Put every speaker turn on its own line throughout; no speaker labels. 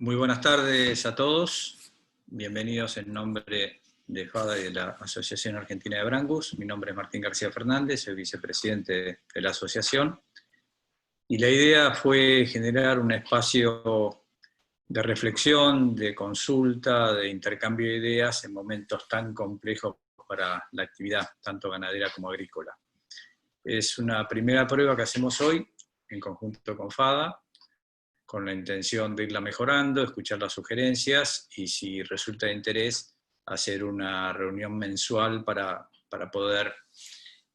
Muy buenas tardes a todos. Bienvenidos en nombre de FADA y de la Asociación Argentina de Brangus. Mi nombre es Martín García Fernández, soy vicepresidente de la asociación. Y la idea fue generar un espacio de reflexión, de consulta, de intercambio de ideas en momentos tan complejos para la actividad, tanto ganadera como agrícola. Es una primera prueba que hacemos hoy, en conjunto con FADA, con la intención de irla mejorando, escuchar las sugerencias y, si resulta de interés, hacer una reunión mensual para poder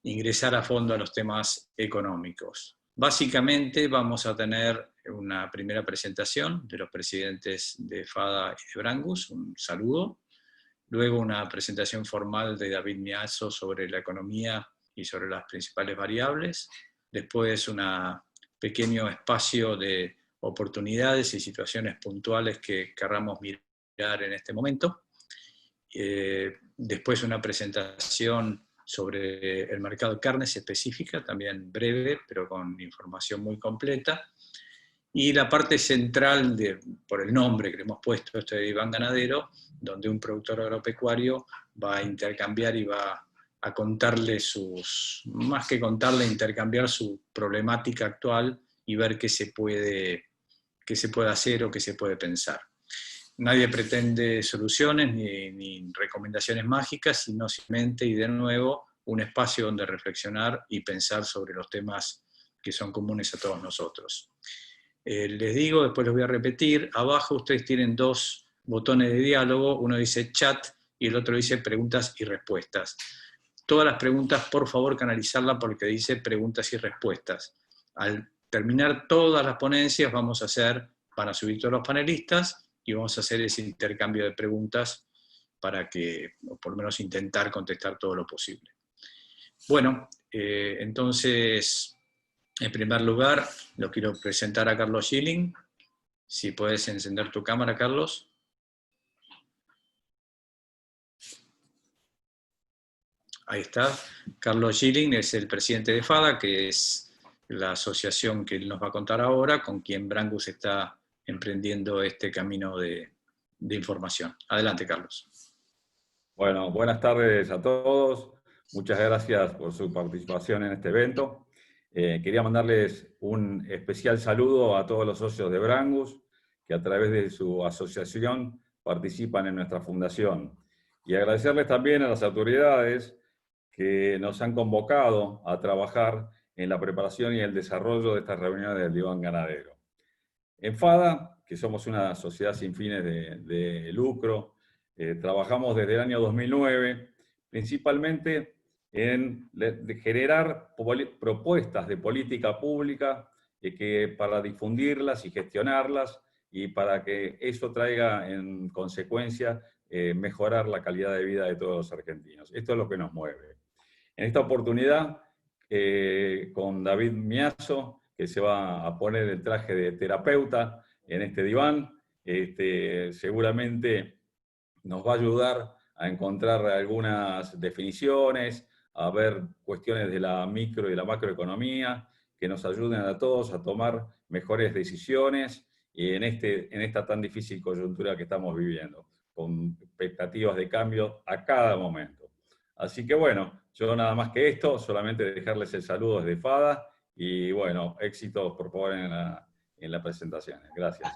ingresar a fondo a los temas económicos. Básicamente vamos a tener una primera presentación de los presidentes de FADA y de Brangus, un saludo. Luego una presentación formal de David Miazzo sobre la economía y sobre las principales variables. Después un pequeño espacio de oportunidades y situaciones puntuales que querramos mirar en este momento. Después una presentación sobre el mercado de carnes específica, también breve, pero con información muy completa. Y la parte central, por el nombre que le hemos puesto, esto de Diván Ganadero, donde un productor agropecuario va a intercambiar y va a contarle más que contarle, intercambiar su problemática actual y ver qué se puede hacer o qué se puede pensar. Nadie pretende soluciones ni recomendaciones mágicas, sino simplemente, y de nuevo, un espacio donde reflexionar y pensar sobre los temas que son comunes a todos nosotros. Les digo, después los voy a repetir, abajo ustedes tienen dos botones de diálogo, uno dice chat y el otro dice preguntas y respuestas. Todas las preguntas, por favor, canalizarlas porque dice preguntas y respuestas. Al terminar todas las ponencias van a subir todos los panelistas y vamos a hacer ese intercambio de preguntas para que, o por lo menos intentar contestar todo lo posible. Bueno, entonces, en primer lugar, lo quiero presentar a Carlos Schilling. Si puedes encender tu cámara, Carlos. Ahí está. Carlos Schilling es el presidente de FADA, que es la asociación que él nos va a contar ahora, con quien Brangus está emprendiendo este camino de información. Adelante, Carlos.
Bueno, buenas tardes a todos. Muchas gracias por su participación en este evento. Quería mandarles un especial saludo a todos los socios de Brangus, que a través de su asociación participan en nuestra fundación. Y agradecerles también a las autoridades que nos han convocado a trabajar en la preparación y el desarrollo de estas reuniones del Diván Ganadero. En FADA, que somos una sociedad sin fines de lucro, trabajamos desde el año 2009, principalmente en generar propuestas de política pública para difundirlas y gestionarlas y para que eso traiga en consecuencia mejorar la calidad de vida de todos los argentinos. Esto es lo que nos mueve. En esta oportunidad, con David Miazzo, que se va a poner el traje de terapeuta en este diván, seguramente nos va a ayudar a encontrar algunas definiciones, a ver cuestiones de la micro y la macroeconomía, que nos ayuden a todos a tomar mejores decisiones en esta tan difícil coyuntura que estamos viviendo, con expectativas de cambio a cada momento. Así que bueno, yo nada más que esto, solamente dejarles el saludo desde FADA y bueno, éxitos por favor en la presentación. Gracias.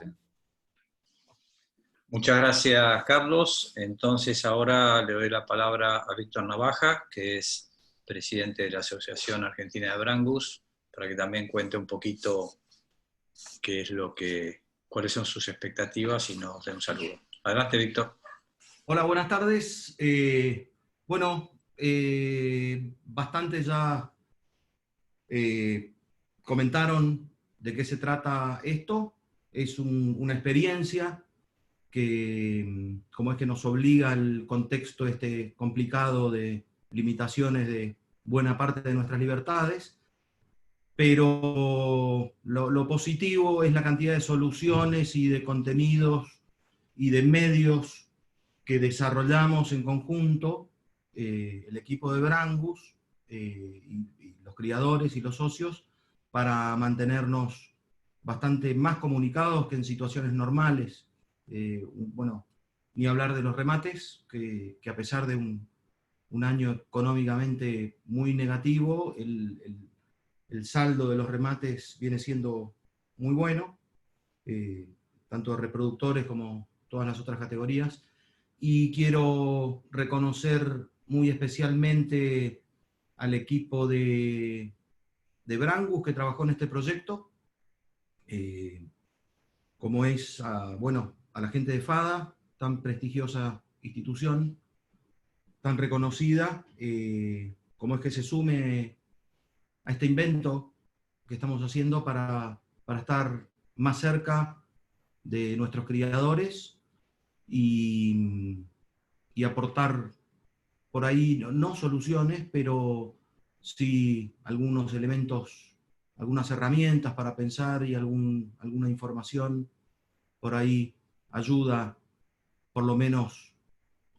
Muchas gracias, Carlos. Entonces ahora le doy la palabra a Víctor Navaja, que es presidente de la Asociación Argentina de Brangus, para que también cuente un poquito cuáles son sus expectativas y nos dé un saludo. Adelante, Víctor.
Hola, buenas tardes. Bastante ya comentaron de qué se trata esto. Es una experiencia que, como es que nos obliga al contexto este complicado de limitaciones de buena parte de nuestras libertades, pero lo positivo es la cantidad de soluciones y de contenidos y de medios que desarrollamos en conjunto, el equipo de Brangus, y los criadores y los socios, para mantenernos bastante más comunicados que en situaciones normales. Bueno, ni hablar de los remates, que a pesar de un año económicamente muy negativo, el saldo de los remates viene siendo muy bueno, tanto reproductores como todas las otras categorías. Y quiero reconocer muy especialmente al equipo de Brangus que trabajó en este proyecto, como es bueno, a la gente de FADA, tan prestigiosa institución, tan reconocida, como es que se sume a este invento que estamos haciendo para estar más cerca de nuestros criadores y aportar por ahí, no soluciones, pero sí algunos elementos, algunas herramientas para pensar y alguna información por ahí ayuda, por lo menos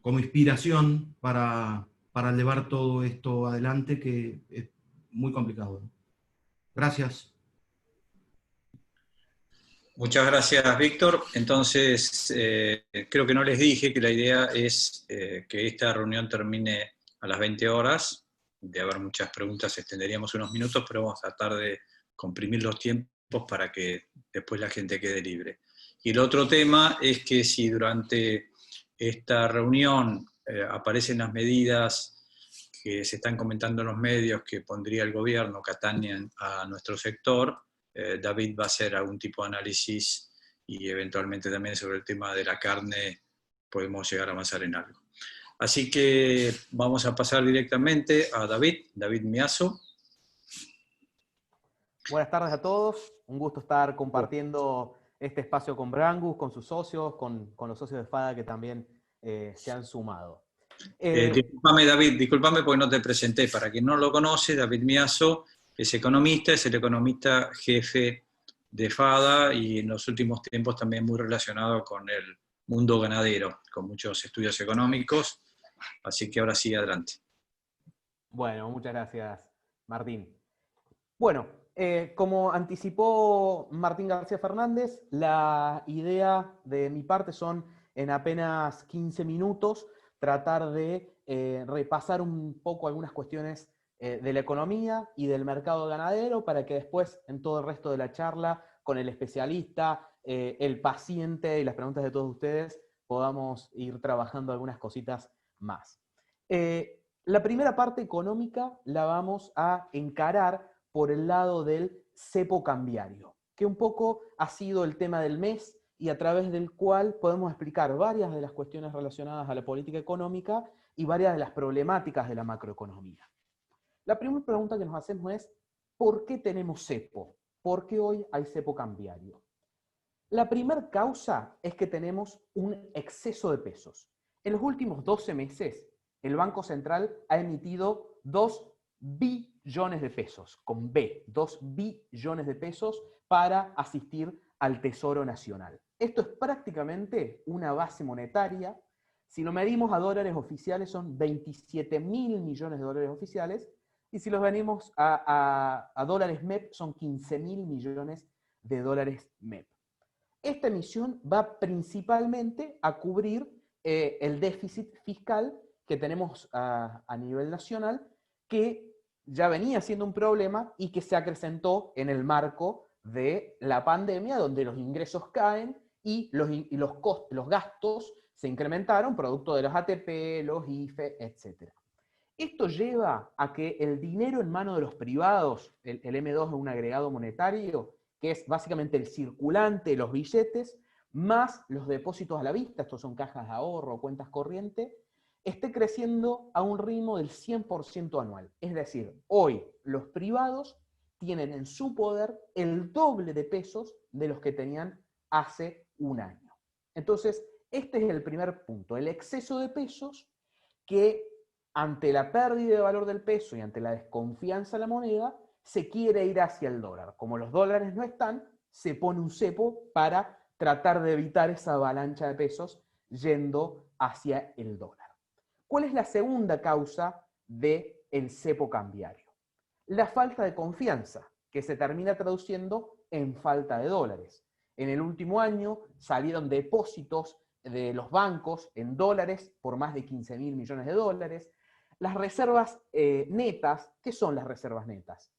como inspiración para llevar todo esto adelante, que es muy complicado, ¿no? Gracias.
Muchas gracias, Víctor. Entonces, creo que no les dije que la idea es que esta reunión termine a las 20 horas. De haber muchas preguntas, extenderíamos unos minutos, pero vamos a tratar de comprimir los tiempos para que después la gente quede libre. Y el otro tema es que si durante esta reunión aparecen las medidas que se están comentando en los medios que pondría el gobierno que atañen a nuestro sector, David va a hacer algún tipo de análisis y eventualmente también sobre el tema de la carne podemos llegar a avanzar en algo. Así que vamos a pasar directamente a David Miazo.
Buenas tardes a todos, un gusto estar compartiendo este espacio con Brangus, con sus socios, con los socios de FADA que también se han sumado.
Discúlpame, David, discúlpame porque no te presenté. Para quien no lo conoce, David Miazo es economista, es el economista jefe de FADA y en los últimos tiempos también muy relacionado con el mundo ganadero, con muchos estudios económicos. Así que ahora sí, adelante.
Bueno, muchas gracias, Martín. Bueno, como anticipó Martín García Fernández, la idea de mi parte son en apenas 15 minutos tratar de repasar un poco algunas cuestiones de la economía y del mercado ganadero para que después en todo el resto de la charla con el especialista, el paciente y las preguntas de todos ustedes podamos ir trabajando algunas cositas más. La primera parte económica la vamos a encarar por el lado del cepo cambiario, que un poco ha sido el tema del mes y a través del cual podemos explicar varias de las cuestiones relacionadas a la política económica y varias de las problemáticas de la macroeconomía. La primera pregunta que nos hacemos es, ¿por qué tenemos cepo? ¿Por qué hoy hay cepo cambiario? La primera causa es que tenemos un exceso de pesos. En los últimos 12 meses, el Banco Central ha emitido 2 billones de pesos, con B, 2 billones de pesos para asistir al Tesoro Nacional. Esto es prácticamente una base monetaria. Si lo medimos a dólares oficiales, son 27.000 millones de dólares oficiales, y si los venimos a dólares MEP, son 15.000 millones de dólares MEP. Esta emisión va principalmente a cubrir el déficit fiscal que tenemos a nivel nacional, que ya venía siendo un problema y que se acrecentó en el marco de la pandemia, donde los ingresos caen y los gastos se incrementaron, producto de los ATP, los IFE, etc. Esto lleva a que el dinero en mano de los privados, el M2 es un agregado monetario, que es básicamente el circulante, los billetes, más los depósitos a la vista, estos son cajas de ahorro, cuentas corrientes, esté creciendo a un ritmo del 100% anual. Es decir, hoy los privados tienen en su poder el doble de pesos de los que tenían hace un año. Entonces, este es el primer punto, el exceso de pesos que ante la pérdida de valor del peso y ante la desconfianza en la moneda, se quiere ir hacia el dólar. Como los dólares no están, se pone un cepo para tratar de evitar esa avalancha de pesos yendo hacia el dólar. ¿Cuál es la segunda causa del cepo cambiario? La falta de confianza, que se termina traduciendo en falta de dólares. En el último año salieron depósitos de los bancos en dólares por más de 15.000 millones de dólares. Las reservas netas, ¿qué son las reservas netas?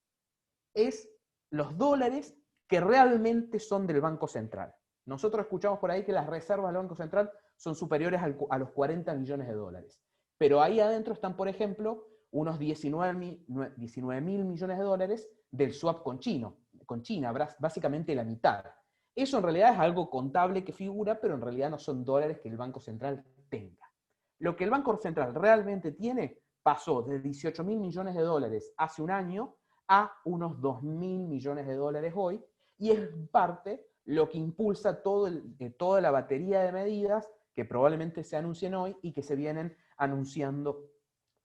Es los dólares que realmente son del Banco Central. Nosotros escuchamos por ahí que las reservas del Banco Central son superiores a los 40 millones de dólares. Pero ahí adentro están, por ejemplo, unos 19.000 millones de dólares del swap con China, básicamente la mitad. Eso en realidad es algo contable que figura, pero en realidad no son dólares que el Banco Central tenga. Lo que el Banco Central realmente tiene pasó de 18.000 millones de dólares hace un año a unos 2.000 millones de dólares hoy, y es parte lo que impulsa toda la batería de medidas que probablemente se anuncien hoy y que se vienen anunciando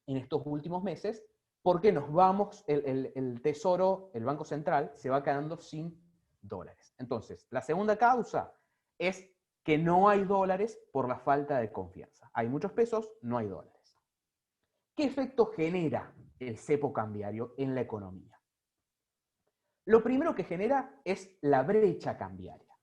en estos últimos meses, porque nos vamos, el Tesoro, el Banco Central, se va quedando sin dólares. Entonces, la segunda causa es que no hay dólares por la falta de confianza. Hay muchos pesos, no hay dólares. ¿Qué efecto genera el cepo cambiario en la economía? Lo primero que genera es la brecha cambiaria.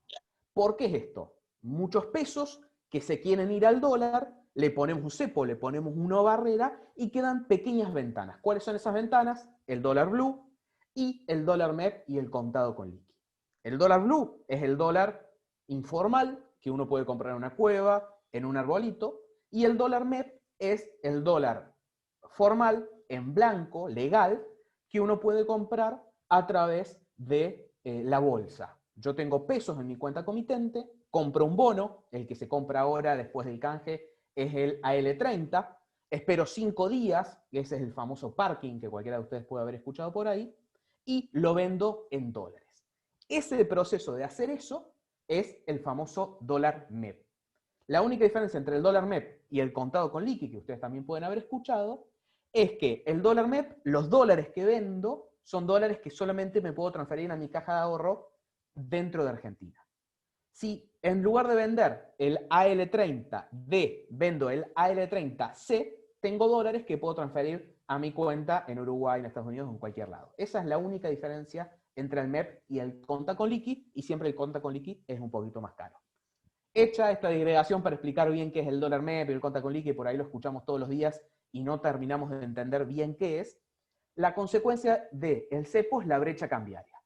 ¿Por qué es esto? Muchos pesos que se quieren ir al dólar, le ponemos un cepo, le ponemos una barrera y quedan pequeñas ventanas. ¿Cuáles son esas ventanas? El dólar blue y el dólar MEP y el contado con liqui. El dólar blue es el dólar informal que uno puede comprar en una cueva, en un arbolito, y el dólar MEP es el dólar formal, en blanco, legal, que uno puede comprar a través de la bolsa. Yo tengo pesos en mi cuenta comitente, compro un bono, el que se compra ahora después del canje es el AL30, espero 5 días, ese es el famoso parking que cualquiera de ustedes puede haber escuchado por ahí, y lo vendo en dólares. Ese proceso de hacer eso es el famoso dólar MEP. La única diferencia entre el dólar MEP y el contado con liqui, que ustedes también pueden haber escuchado, es que el dólar MEP, los dólares que vendo, son dólares que solamente me puedo transferir a mi caja de ahorro dentro de Argentina. Si en lugar de vender el AL30D, vendo el AL30C, tengo dólares que puedo transferir a mi cuenta en Uruguay, en Estados Unidos o en cualquier lado. Esa es la única diferencia entre el MEP y el conta con liqui, y siempre el conta con liqui es un poquito más caro. Hecha esta digregación para explicar bien qué es el dólar MEP y el conta con liqui, por ahí lo escuchamos todos los días y no terminamos de entender bien qué es, la consecuencia del cepo es la brecha cambiaria.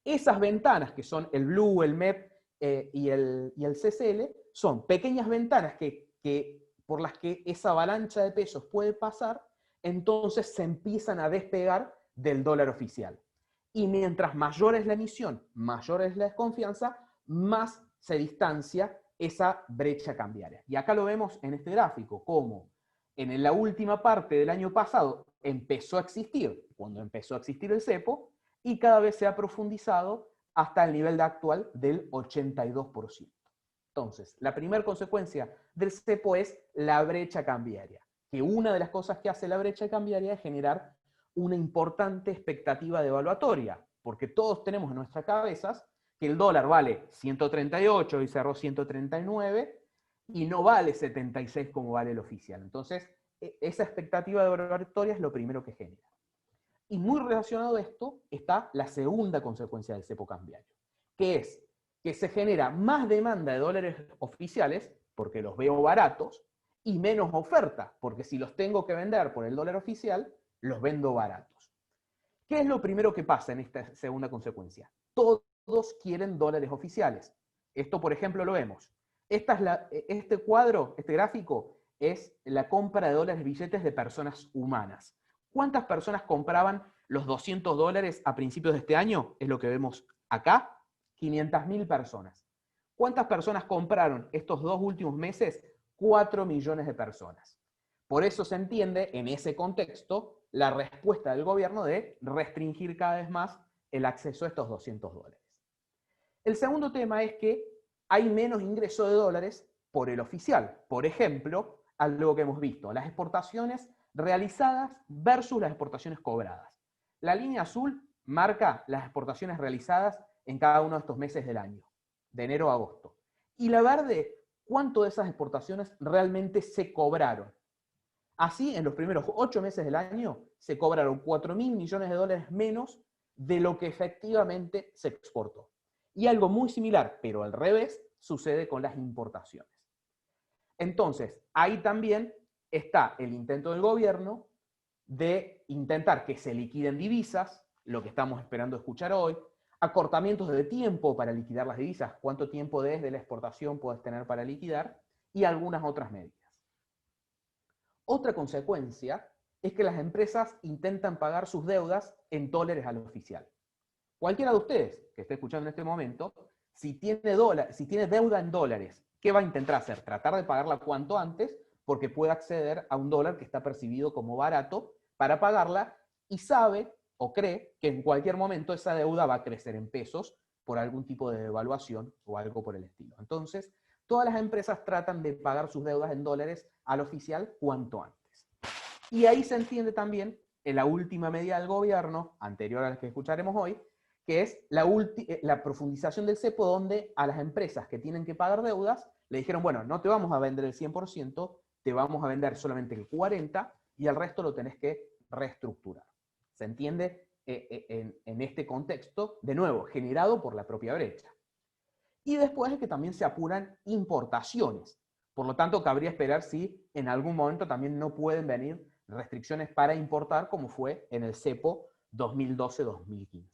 Esas ventanas que son el blue, el MEP y el CCL son pequeñas ventanas por las que esa avalancha de pesos puede pasar, entonces se empiezan a despegar del dólar oficial. Y mientras mayor es la emisión, mayor es la desconfianza, más se distancia esa brecha cambiaria. Y acá lo vemos en este gráfico, como en la última parte del año pasado empezó a existir, cuando empezó a existir el cepo, y cada vez se ha profundizado hasta el nivel actual del 82%. Entonces, la primera consecuencia del cepo es la brecha cambiaria, que una de las cosas que hace la brecha cambiaria es generar una importante expectativa devaluatoria, porque todos tenemos en nuestras cabezas que el dólar vale 138 y cerró 139, y no vale 76 como vale el oficial. Entonces, esa expectativa devaluatoria es lo primero que genera. Y muy relacionado a esto está la segunda consecuencia del cepo cambiario, que es que se genera más demanda de dólares oficiales, porque los veo baratos, y menos oferta, porque si los tengo que vender por el dólar oficial, los vendo baratos. ¿Qué es lo primero que pasa en esta segunda consecuencia? Todos quieren dólares oficiales. Esto, por ejemplo, lo vemos. Este cuadro, este gráfico, es la compra de dólares billetes de personas humanas. ¿Cuántas personas compraban los 200 dólares a principios de este año? Es lo que vemos acá. 500.000 personas. ¿Cuántas personas compraron estos 2 últimos meses? 4 millones de personas. Por eso se entiende, en ese contexto, la respuesta del gobierno de restringir cada vez más el acceso a estos 200 dólares. El segundo tema es que hay menos ingreso de dólares por el oficial. Por ejemplo, algo que hemos visto, las exportaciones realizadas versus las exportaciones cobradas. La línea azul marca las exportaciones realizadas en cada uno de estos meses del año, de enero a agosto. Y la verde, cuánto de esas exportaciones realmente se cobraron. Así, en los primeros 8 meses del año, se cobraron 4.000 millones de dólares menos de lo que efectivamente se exportó. Y algo muy similar, pero al revés, sucede con las importaciones. Entonces, ahí también está el intento del gobierno de intentar que se liquiden divisas, lo que estamos esperando escuchar hoy, acortamientos de tiempo para liquidar las divisas, cuánto tiempo desde la exportación puedes tener para liquidar, y algunas otras medidas. Otra consecuencia es que las empresas intentan pagar sus deudas en dólares al oficial. Cualquiera de ustedes que esté escuchando en este momento, si tiene deuda en dólares, ¿qué va a intentar hacer? Tratar de pagarla cuanto antes, porque puede acceder a un dólar que está percibido como barato para pagarla, y sabe o cree que en cualquier momento esa deuda va a crecer en pesos por algún tipo de devaluación o algo por el estilo. Entonces, todas las empresas tratan de pagar sus deudas en dólares al oficial cuanto antes. Y ahí se entiende también en la última medida del gobierno, anterior a la que escucharemos hoy, que es la profundización del cepo, donde a las empresas que tienen que pagar deudas le dijeron, bueno, no te vamos a vender el 100%, te vamos a vender solamente el 40% y el resto lo tenés que reestructurar. ¿Se entiende? En este contexto, de nuevo, generado por la propia brecha. Y después es que también se apuran importaciones. Por lo tanto, cabría esperar si en algún momento también no pueden venir restricciones para importar, como fue en el cepo 2012-2015.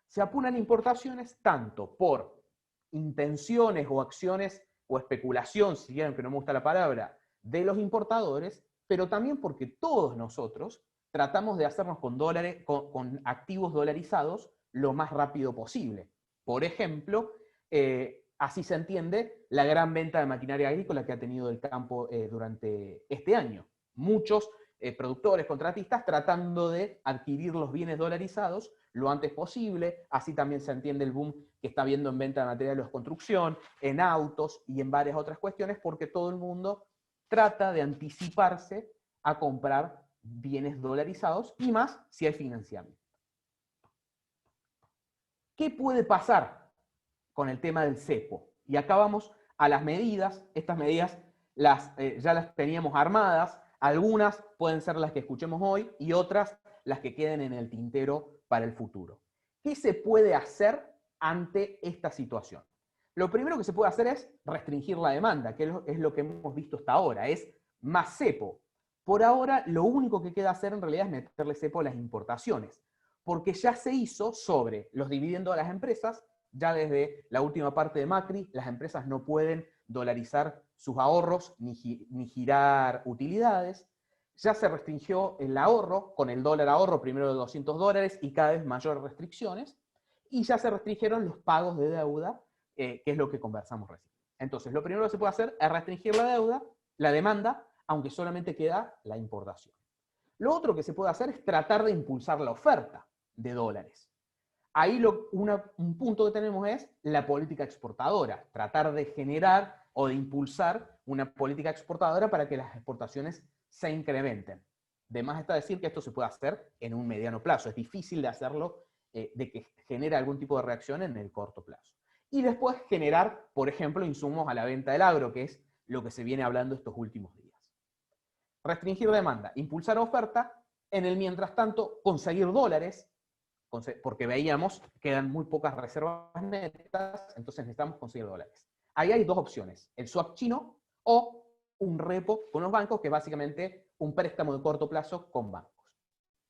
Se apuran importaciones tanto por intenciones o acciones o especulación, si quieren, que no me gusta la palabra, de los importadores, pero también porque todos nosotros tratamos de hacernos con dólares, con activos dolarizados lo más rápido posible. Por ejemplo, así se entiende la gran venta de maquinaria agrícola que ha tenido el campo durante este año. Muchos productores, contratistas, tratando de adquirir los bienes dolarizados lo antes posible. Así también se entiende el boom que está habiendo en venta de materiales de construcción, en autos y en varias otras cuestiones, porque todo el mundo trata de anticiparse a comprar bienes dolarizados, y más si hay financiamiento. ¿Qué puede pasar con el tema del cepo? Y acá vamos a las medidas. Estas medidas ya las teníamos armadas. Algunas pueden ser las que escuchemos hoy y otras las que queden en el tintero para el futuro. ¿Qué se puede hacer ante esta situación? Lo primero que se puede hacer es restringir la demanda, que es lo que hemos visto hasta ahora, es más cepo. Por ahora, lo único que queda hacer en realidad es meterle cepo a las importaciones, porque ya se hizo sobre los dividendos de las empresas. Ya desde la última parte de Macri, las empresas no pueden dolarizar sus ahorros ni girar utilidades. Ya se restringió el ahorro, con el dólar ahorro primero de $200 y cada vez mayores restricciones. Y ya se restringieron los pagos de deuda, que es lo que conversamos recién. Entonces, lo primero que se puede hacer es restringir la deuda, la demanda, aunque solamente queda la importación. Lo otro que se puede hacer es tratar de impulsar la oferta de dólares. Ahí un punto que tenemos es la política exportadora, tratar de generar o de impulsar una política exportadora para que las exportaciones se incrementen. De más está decir que esto se puede hacer en un mediano plazo, es difícil de hacerlo, de que genere algún tipo de reacción en el corto plazo. Y después generar, por ejemplo, insumos a la venta del agro, que es lo que se viene hablando estos últimos días. Restringir demanda, impulsar oferta, en el mientras tanto conseguir dólares, porque veíamos que quedan muy pocas reservas netas, entonces necesitamos conseguir dólares. Ahí hay dos opciones, el swap chino o un repo con los bancos, que es básicamente un préstamo de corto plazo con bancos.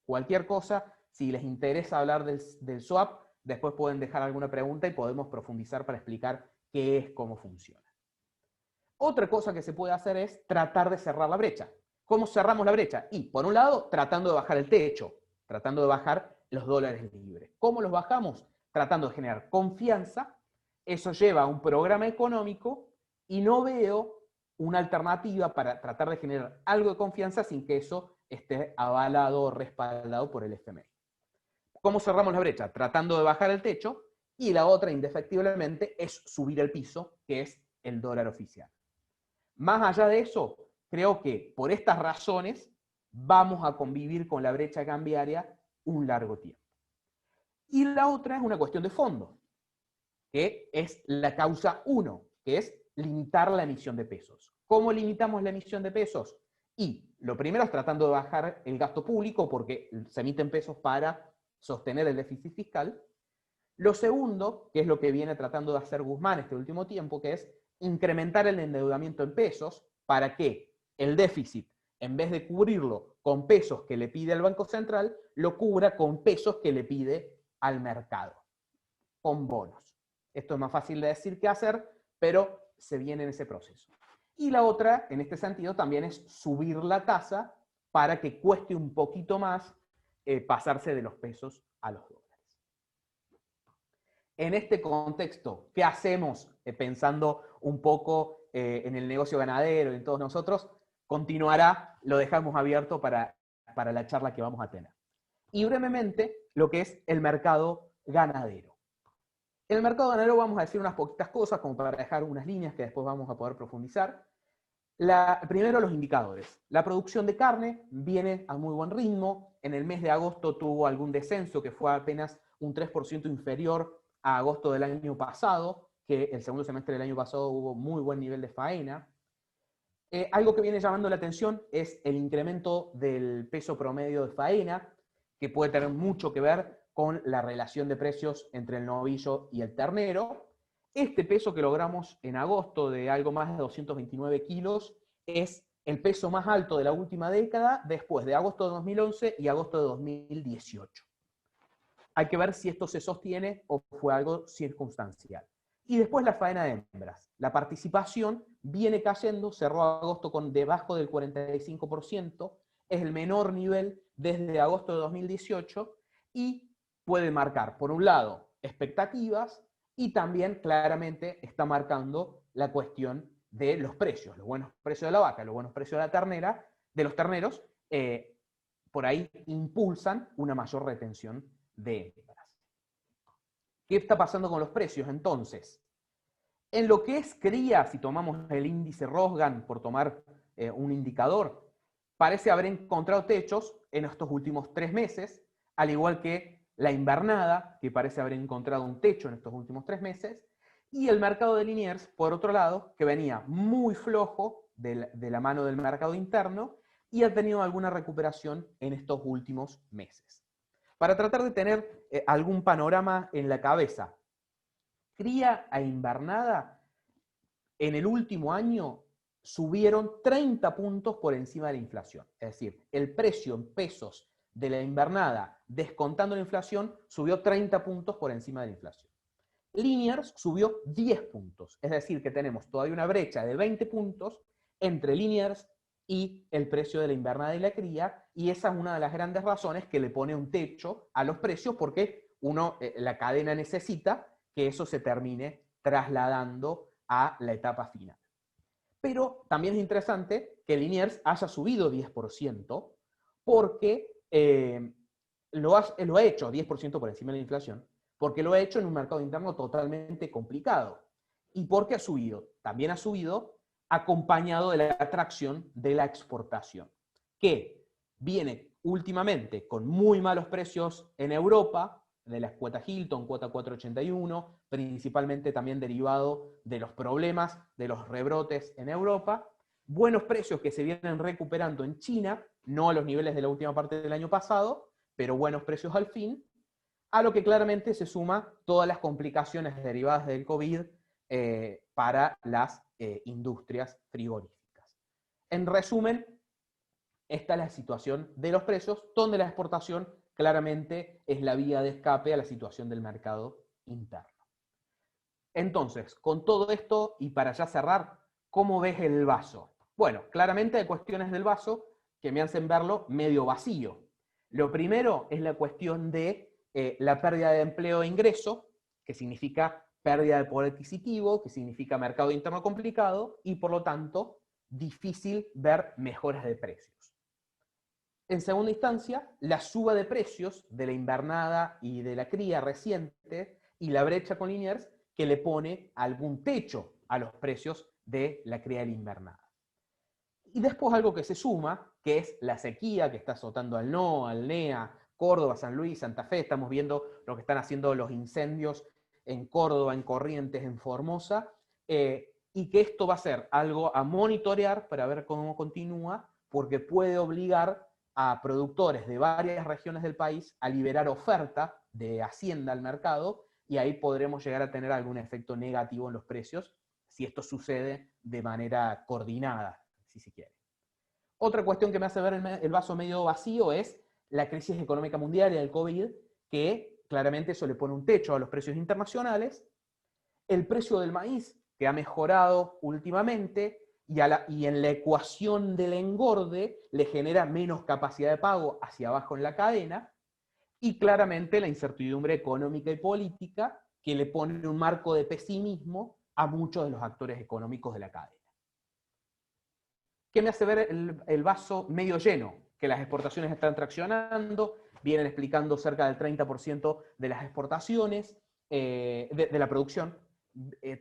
Cualquier cosa, si les interesa hablar del swap, después pueden dejar alguna pregunta y podemos profundizar para explicar qué es, cómo funciona. Otra cosa que se puede hacer es tratar de cerrar la brecha. ¿Cómo cerramos la brecha? Y, por un lado, tratando de bajar el techo, tratando de bajar los dólares libres. ¿Cómo los bajamos? Tratando de generar confianza. Eso lleva a un programa económico y no veo una alternativa para tratar de generar algo de confianza sin que eso esté avalado o respaldado por el FMI. ¿Cómo cerramos la brecha? Tratando de bajar el techo, y la otra, indefectiblemente, es subir el piso, que es el dólar oficial. Más allá de eso, creo que por estas razones vamos a convivir con la brecha cambiaria un largo tiempo. Y la otra es una cuestión de fondo, que es la causa 1, que es limitar la emisión de pesos. ¿Cómo limitamos la emisión de pesos? Y lo primero es tratando de bajar el gasto público, porque se emiten pesos para sostener el déficit fiscal. Lo segundo, que es lo que viene tratando de hacer Guzmán este último tiempo, que es incrementar el endeudamiento en pesos para que el déficit, en vez de cubrirlo con pesos que le pide el Banco Central, lo cubra con pesos que le pide al mercado, con bonos. Esto es más fácil de decir que hacer, pero se viene en ese proceso. Y la otra, en este sentido, también es subir la tasa para que cueste un poquito más pasarse de los pesos a los dólares. En este contexto, ¿qué hacemos pensando un poco en el negocio ganadero y en todos nosotros? Continuará, lo dejamos abierto para la charla que vamos a tener. Y brevemente, lo que es el mercado ganadero. En el mercado ganadero vamos a decir unas poquitas cosas, como para dejar unas líneas que después vamos a poder profundizar. Primero, los indicadores. La producción de carne viene a muy buen ritmo. En el mes de agosto tuvo algún descenso que fue apenas un 3% inferior a agosto del año pasado, que el segundo semestre del año pasado hubo muy buen nivel de faena. Algo que viene llamando la atención es el incremento del peso promedio de faena, que puede tener mucho que ver con la relación de precios entre el novillo y el ternero. Este peso que logramos en agosto de algo más de 229 kilos es el peso más alto de la última década, después de agosto de 2011 y agosto de 2018. Hay que ver si esto se sostiene o fue algo circunstancial. Y después la faena de hembras. La participación viene cayendo, cerró agosto con debajo del 45%, es el menor nivel desde agosto de 2018 y puede marcar, por un lado, expectativas y también claramente está marcando la cuestión de los precios, los buenos precios de la vaca, los buenos precios de la ternera, de los terneros, por ahí impulsan una mayor retención de hembras. ¿Qué está pasando con los precios entonces? En lo que es cría, si tomamos el índice Rosgan, por tomar un indicador, parece haber encontrado techos en estos últimos 3 meses, al igual que la invernada, que parece haber encontrado un techo en estos últimos 3 meses, y el mercado de Liniers, por otro lado, que venía muy flojo de la mano del mercado interno y ha tenido alguna recuperación en estos últimos meses. Para tratar de tener algún panorama en la cabeza, cría a invernada en el último año subieron 30 puntos por encima de la inflación. Es decir, el precio en pesos de la invernada, descontando la inflación, subió 30 puntos por encima de la inflación. Liniers subió 10 puntos. Es decir, que tenemos todavía una brecha de 20 puntos entre Liniers y el precio de la invernada y la cría, y esa es una de las grandes razones que le pone un techo a los precios, porque la cadena necesita que eso se termine trasladando a la etapa final. Pero también es interesante que Liniers haya subido 10%, porque lo ha hecho 10% por encima de la inflación, porque lo ha hecho en un mercado interno totalmente complicado. ¿Y por qué ha subido? También ha subido acompañado de la atracción de la exportación, que viene últimamente con muy malos precios en Europa, de la cuota Hilton, cuota 481, principalmente también derivado de los problemas de los rebrotes en Europa, buenos precios que se vienen recuperando en China, no a los niveles de la última parte del año pasado, pero buenos precios al fin, a lo que claramente se suma todas las complicaciones derivadas del COVID para las industrias frigoríficas. En resumen, esta es la situación de los precios, donde la exportación claramente es la vía de escape a la situación del mercado interno. Entonces, con todo esto, y para ya cerrar, ¿cómo ves el vaso? Bueno, claramente hay cuestiones del vaso que me hacen verlo medio vacío. Lo primero es la cuestión de la pérdida de empleo e ingreso, que significa pérdida de poder adquisitivo, que significa mercado interno complicado, y por lo tanto, difícil ver mejoras de precios. En segunda instancia, la suba de precios de la invernada y de la cría reciente y la brecha con Liniers que le pone algún techo a los precios de la cría de la invernada. Y después algo que se suma, que es la sequía que está azotando al NOA, al NEA, Córdoba, San Luis, Santa Fe. Estamos viendo lo que están haciendo los incendios en Córdoba, en Corrientes, en Formosa, y que esto va a ser algo a monitorear para ver cómo continúa, porque puede obligar a productores de varias regiones del país a liberar oferta de hacienda al mercado, y ahí podremos llegar a tener algún efecto negativo en los precios, si esto sucede de manera coordinada, si se quiere. Otra cuestión que me hace ver el vaso medio vacío es la crisis económica mundial y el COVID, que claramente eso le pone un techo a los precios internacionales. El precio del maíz, que ha mejorado últimamente, y en la ecuación del engorde le genera menos capacidad de pago hacia abajo en la cadena, y claramente la incertidumbre económica y política, que le pone un marco de pesimismo a muchos de los actores económicos de la cadena. ¿Qué me hace ver el vaso medio lleno? Que las exportaciones están traccionando, vienen explicando cerca del 30% de las exportaciones, de la producción,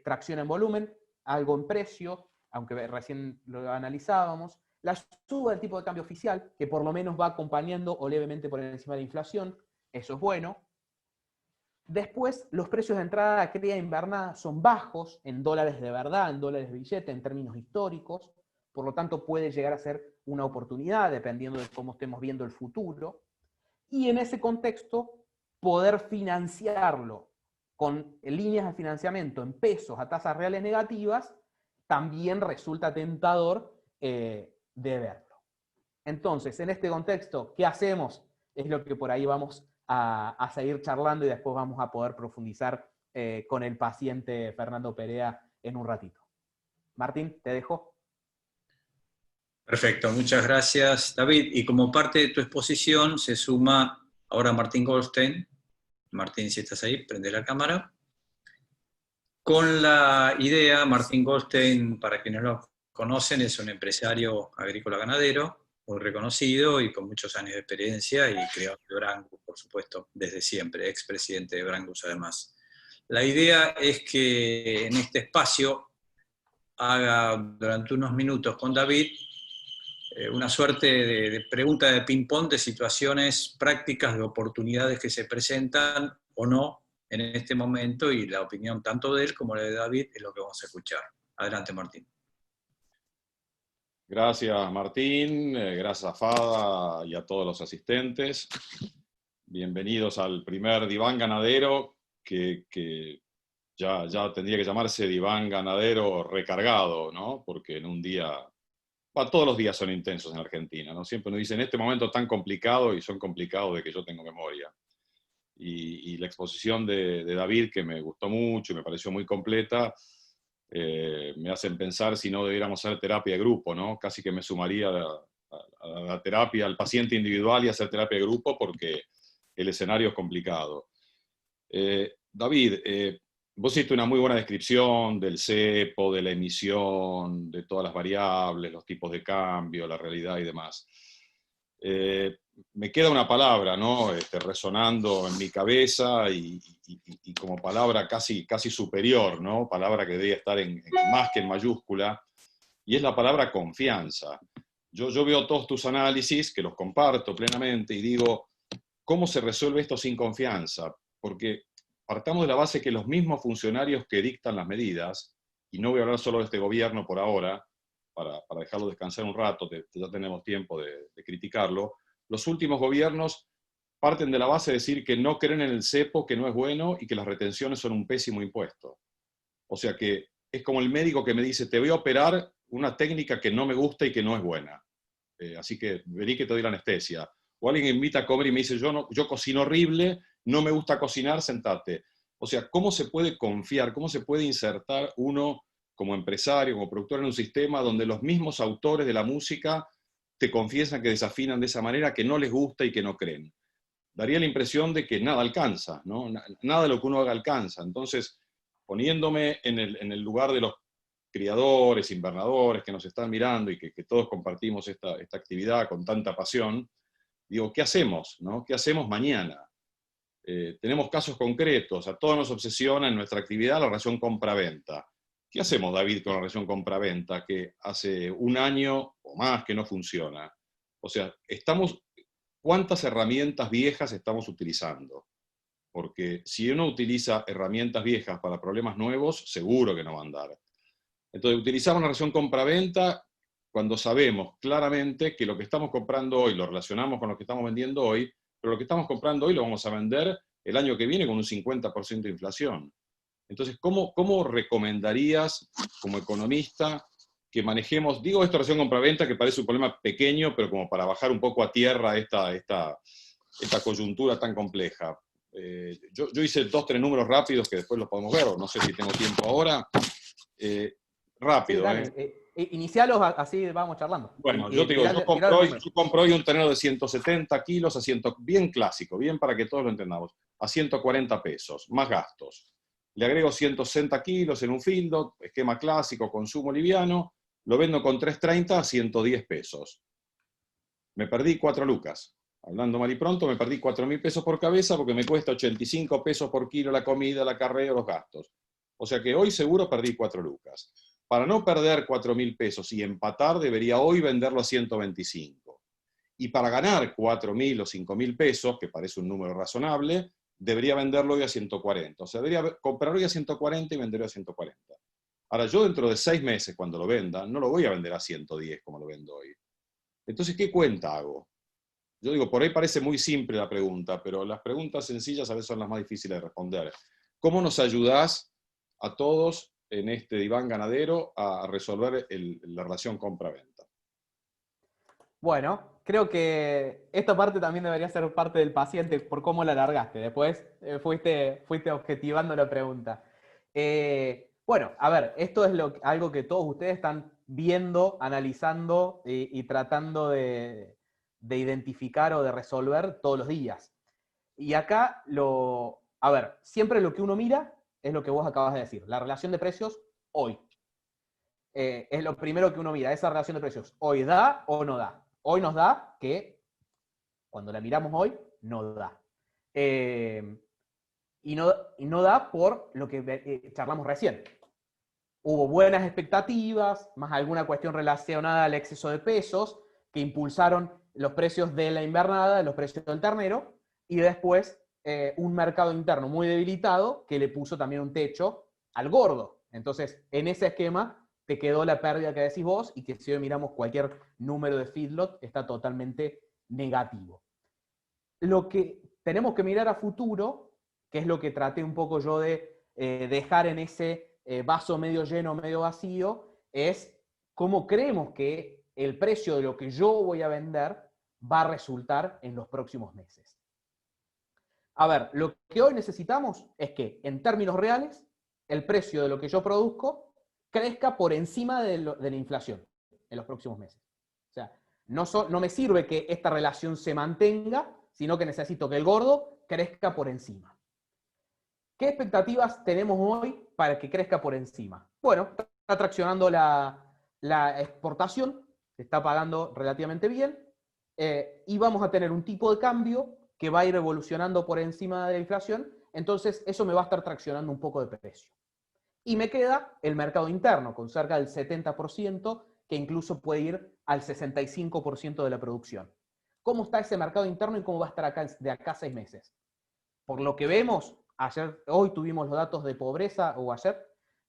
tracción en volumen, algo en precio, aunque recién lo analizábamos, la suba del tipo de cambio oficial, que por lo menos va acompañando o levemente por encima de la inflación, eso es bueno. Después, los precios de entrada a cría invernada son bajos, en dólares de verdad, en dólares de billete, en términos históricos, por lo tanto puede llegar a ser una oportunidad, dependiendo de cómo estemos viendo el futuro, y en ese contexto, poder financiarlo con líneas de financiamiento en pesos a tasas reales negativas, también resulta tentador de verlo. Entonces, en este contexto, ¿qué hacemos? Es lo que por ahí vamos a seguir charlando y después vamos a poder profundizar con el paciente Fernando Perea en un ratito. Martín, te dejo.
Perfecto, muchas gracias, David. Y como parte de tu exposición se suma ahora Martín Goldstein. Martín, si estás ahí, prende la cámara. Con la idea, Martín Goldstein, para quienes lo conocen, es un empresario agrícola ganadero, muy reconocido y con muchos años de experiencia, y creador de Brangus, por supuesto, desde siempre, expresidente de Brangus además. La idea es que en este espacio haga durante unos minutos con David una suerte de pregunta de ping-pong de situaciones prácticas, de oportunidades que se presentan o no en este momento, y la opinión tanto de él como la de David es lo que vamos a escuchar. Adelante, Martín.
Gracias, Martín, gracias a Fada y a todos los asistentes. Bienvenidos al primer Diván Ganadero, que ya tendría que llamarse Diván Ganadero recargado, ¿no? Porque en un día, todos los días son intensos en Argentina, ¿no? Siempre nos dicen, en este momento tan complicado, y son complicados de que yo tengo memoria. Y la exposición de David, que me gustó mucho y me pareció muy completa, me hacen pensar si no debiéramos hacer terapia de grupo, ¿no? Casi que me sumaría a la terapia, al paciente individual y hacer terapia de grupo, porque el escenario es complicado. David, vos hiciste una muy buena descripción del cepo, de la emisión, de todas las variables, los tipos de cambio, la realidad y demás. Me queda una palabra, ¿no? Resonando en mi cabeza y como palabra casi superior, ¿no? Palabra que debería estar más que en mayúscula, y es la palabra confianza. Yo veo todos tus análisis, que los comparto plenamente, y digo, ¿cómo se resuelve esto sin confianza? Porque partamos de la base que los mismos funcionarios que dictan las medidas, y no voy a hablar solo de este gobierno por ahora, para dejarlo descansar un rato, ya tenemos tiempo de criticarlo, los últimos gobiernos parten de la base de decir que no creen en el cepo, que no es bueno, y que las retenciones son un pésimo impuesto. O sea que es como el médico que me dice, te voy a operar una técnica que no me gusta y que no es buena. Así que vení que te doy la anestesia. O alguien me invita a comer y me dice, yo cocino horrible, no me gusta cocinar, sentate. O sea, ¿cómo se puede confiar, cómo se puede insertar uno como empresario, como productor en un sistema donde los mismos autores de la música te confiesan que desafinan de esa manera, que no les gusta y que no creen? Daría la impresión de que nada alcanza, ¿no? Nada de lo que uno haga alcanza. Entonces, poniéndome en el lugar de los criadores, invernadores que nos están mirando y que todos compartimos esta actividad con tanta pasión, digo, ¿qué hacemos, no? ¿Qué hacemos mañana? Tenemos casos concretos, a todos nos obsesiona en nuestra actividad la relación compra-venta. ¿Qué hacemos, David, con la relación compra-venta que hace un año o más que no funciona? O sea, ¿cuántas herramientas viejas estamos utilizando? Porque si uno utiliza herramientas viejas para problemas nuevos, seguro que no va a andar. Entonces, utilizamos la relación compra-venta cuando sabemos claramente que lo que estamos comprando hoy lo relacionamos con lo que estamos vendiendo hoy, pero lo que estamos comprando hoy lo vamos a vender el año que viene con un 50% de inflación. Entonces, ¿cómo recomendarías, como economista, que manejemos, digo esto relación compra-venta, que parece un problema pequeño, pero como para bajar un poco a tierra esta coyuntura tan compleja? Yo hice 2 o 3 números rápidos que después los podemos ver, o no sé si tengo tiempo ahora. Rápido,
Sí, dale. Inicialos, así vamos charlando.
Bueno, yo te digo, yo compro hoy un ternero de 170 kilos, bien clásico, bien para que todos lo entendamos, a 140 pesos, más gastos. Le agrego 160 kilos en un fildo, esquema clásico, consumo liviano, lo vendo con 330 a 110 pesos. Me perdí 4 lucas. Hablando mal y pronto, me perdí 4.000 pesos por cabeza porque me cuesta 85 pesos por kilo la comida, el acarreo, los gastos. O sea que hoy seguro perdí 4 lucas. Para no perder 4.000 pesos y empatar, debería hoy venderlo a 125. Y para ganar 4.000 o 5.000 pesos, que parece un número razonable, debería venderlo hoy a 140. O sea, debería comprar hoy a 140 y venderlo a 140. Ahora, yo dentro de 6 meses, cuando lo venda, no lo voy a vender a 110 como lo vendo hoy. Entonces, ¿qué cuenta hago? Yo digo, por ahí parece muy simple la pregunta, pero las preguntas sencillas a veces son las más difíciles de responder. ¿Cómo nos ayudás a todos en este diván ganadero a resolver la relación compra-venta?
Bueno, creo que esta parte también debería ser parte del paciente por cómo la largaste. Después fuiste objetivando la pregunta. Bueno, a ver, esto es algo que todos ustedes están viendo, analizando y tratando de identificar o de resolver todos los días. Y acá, a ver, siempre lo que uno mira es lo que vos acabas de decir, la relación de precios hoy. Es lo primero que uno mira, esa relación de precios. ¿Hoy da o no da? Hoy nos da que, cuando la miramos hoy, no da. Y no da por lo que charlamos recién. Hubo buenas expectativas, más alguna cuestión relacionada al exceso de pesos, que impulsaron los precios de la invernada, los precios del ternero, y después un mercado interno muy debilitado que le puso también un techo al gordo. Entonces, en ese esquema te quedó la pérdida que decís vos, y que si hoy miramos cualquier número de feedlot, está totalmente negativo. Lo que tenemos que mirar a futuro, que es lo que traté un poco yo de dejar en ese vaso medio lleno, medio vacío, es cómo creemos que el precio de lo que yo voy a vender va a resultar en los próximos meses. A ver, lo que hoy necesitamos es que, en términos reales, el precio de lo que yo produzco crezca por encima de la inflación en los próximos meses. O sea, no me sirve que esta relación se mantenga, sino que necesito que el gordo crezca por encima. ¿Qué expectativas tenemos hoy para que crezca por encima? Bueno, está traccionando la exportación, se está pagando relativamente bien, y vamos a tener un tipo de cambio que va a ir evolucionando por encima de la inflación, entonces eso me va a estar traccionando un poco de precio. Y me queda el mercado interno, con cerca del 70%, que incluso puede ir al 65% de la producción. ¿Cómo está ese mercado interno y cómo va a estar acá de acá a 6 meses? Por lo que vemos, hoy tuvimos los datos de pobreza, o ayer,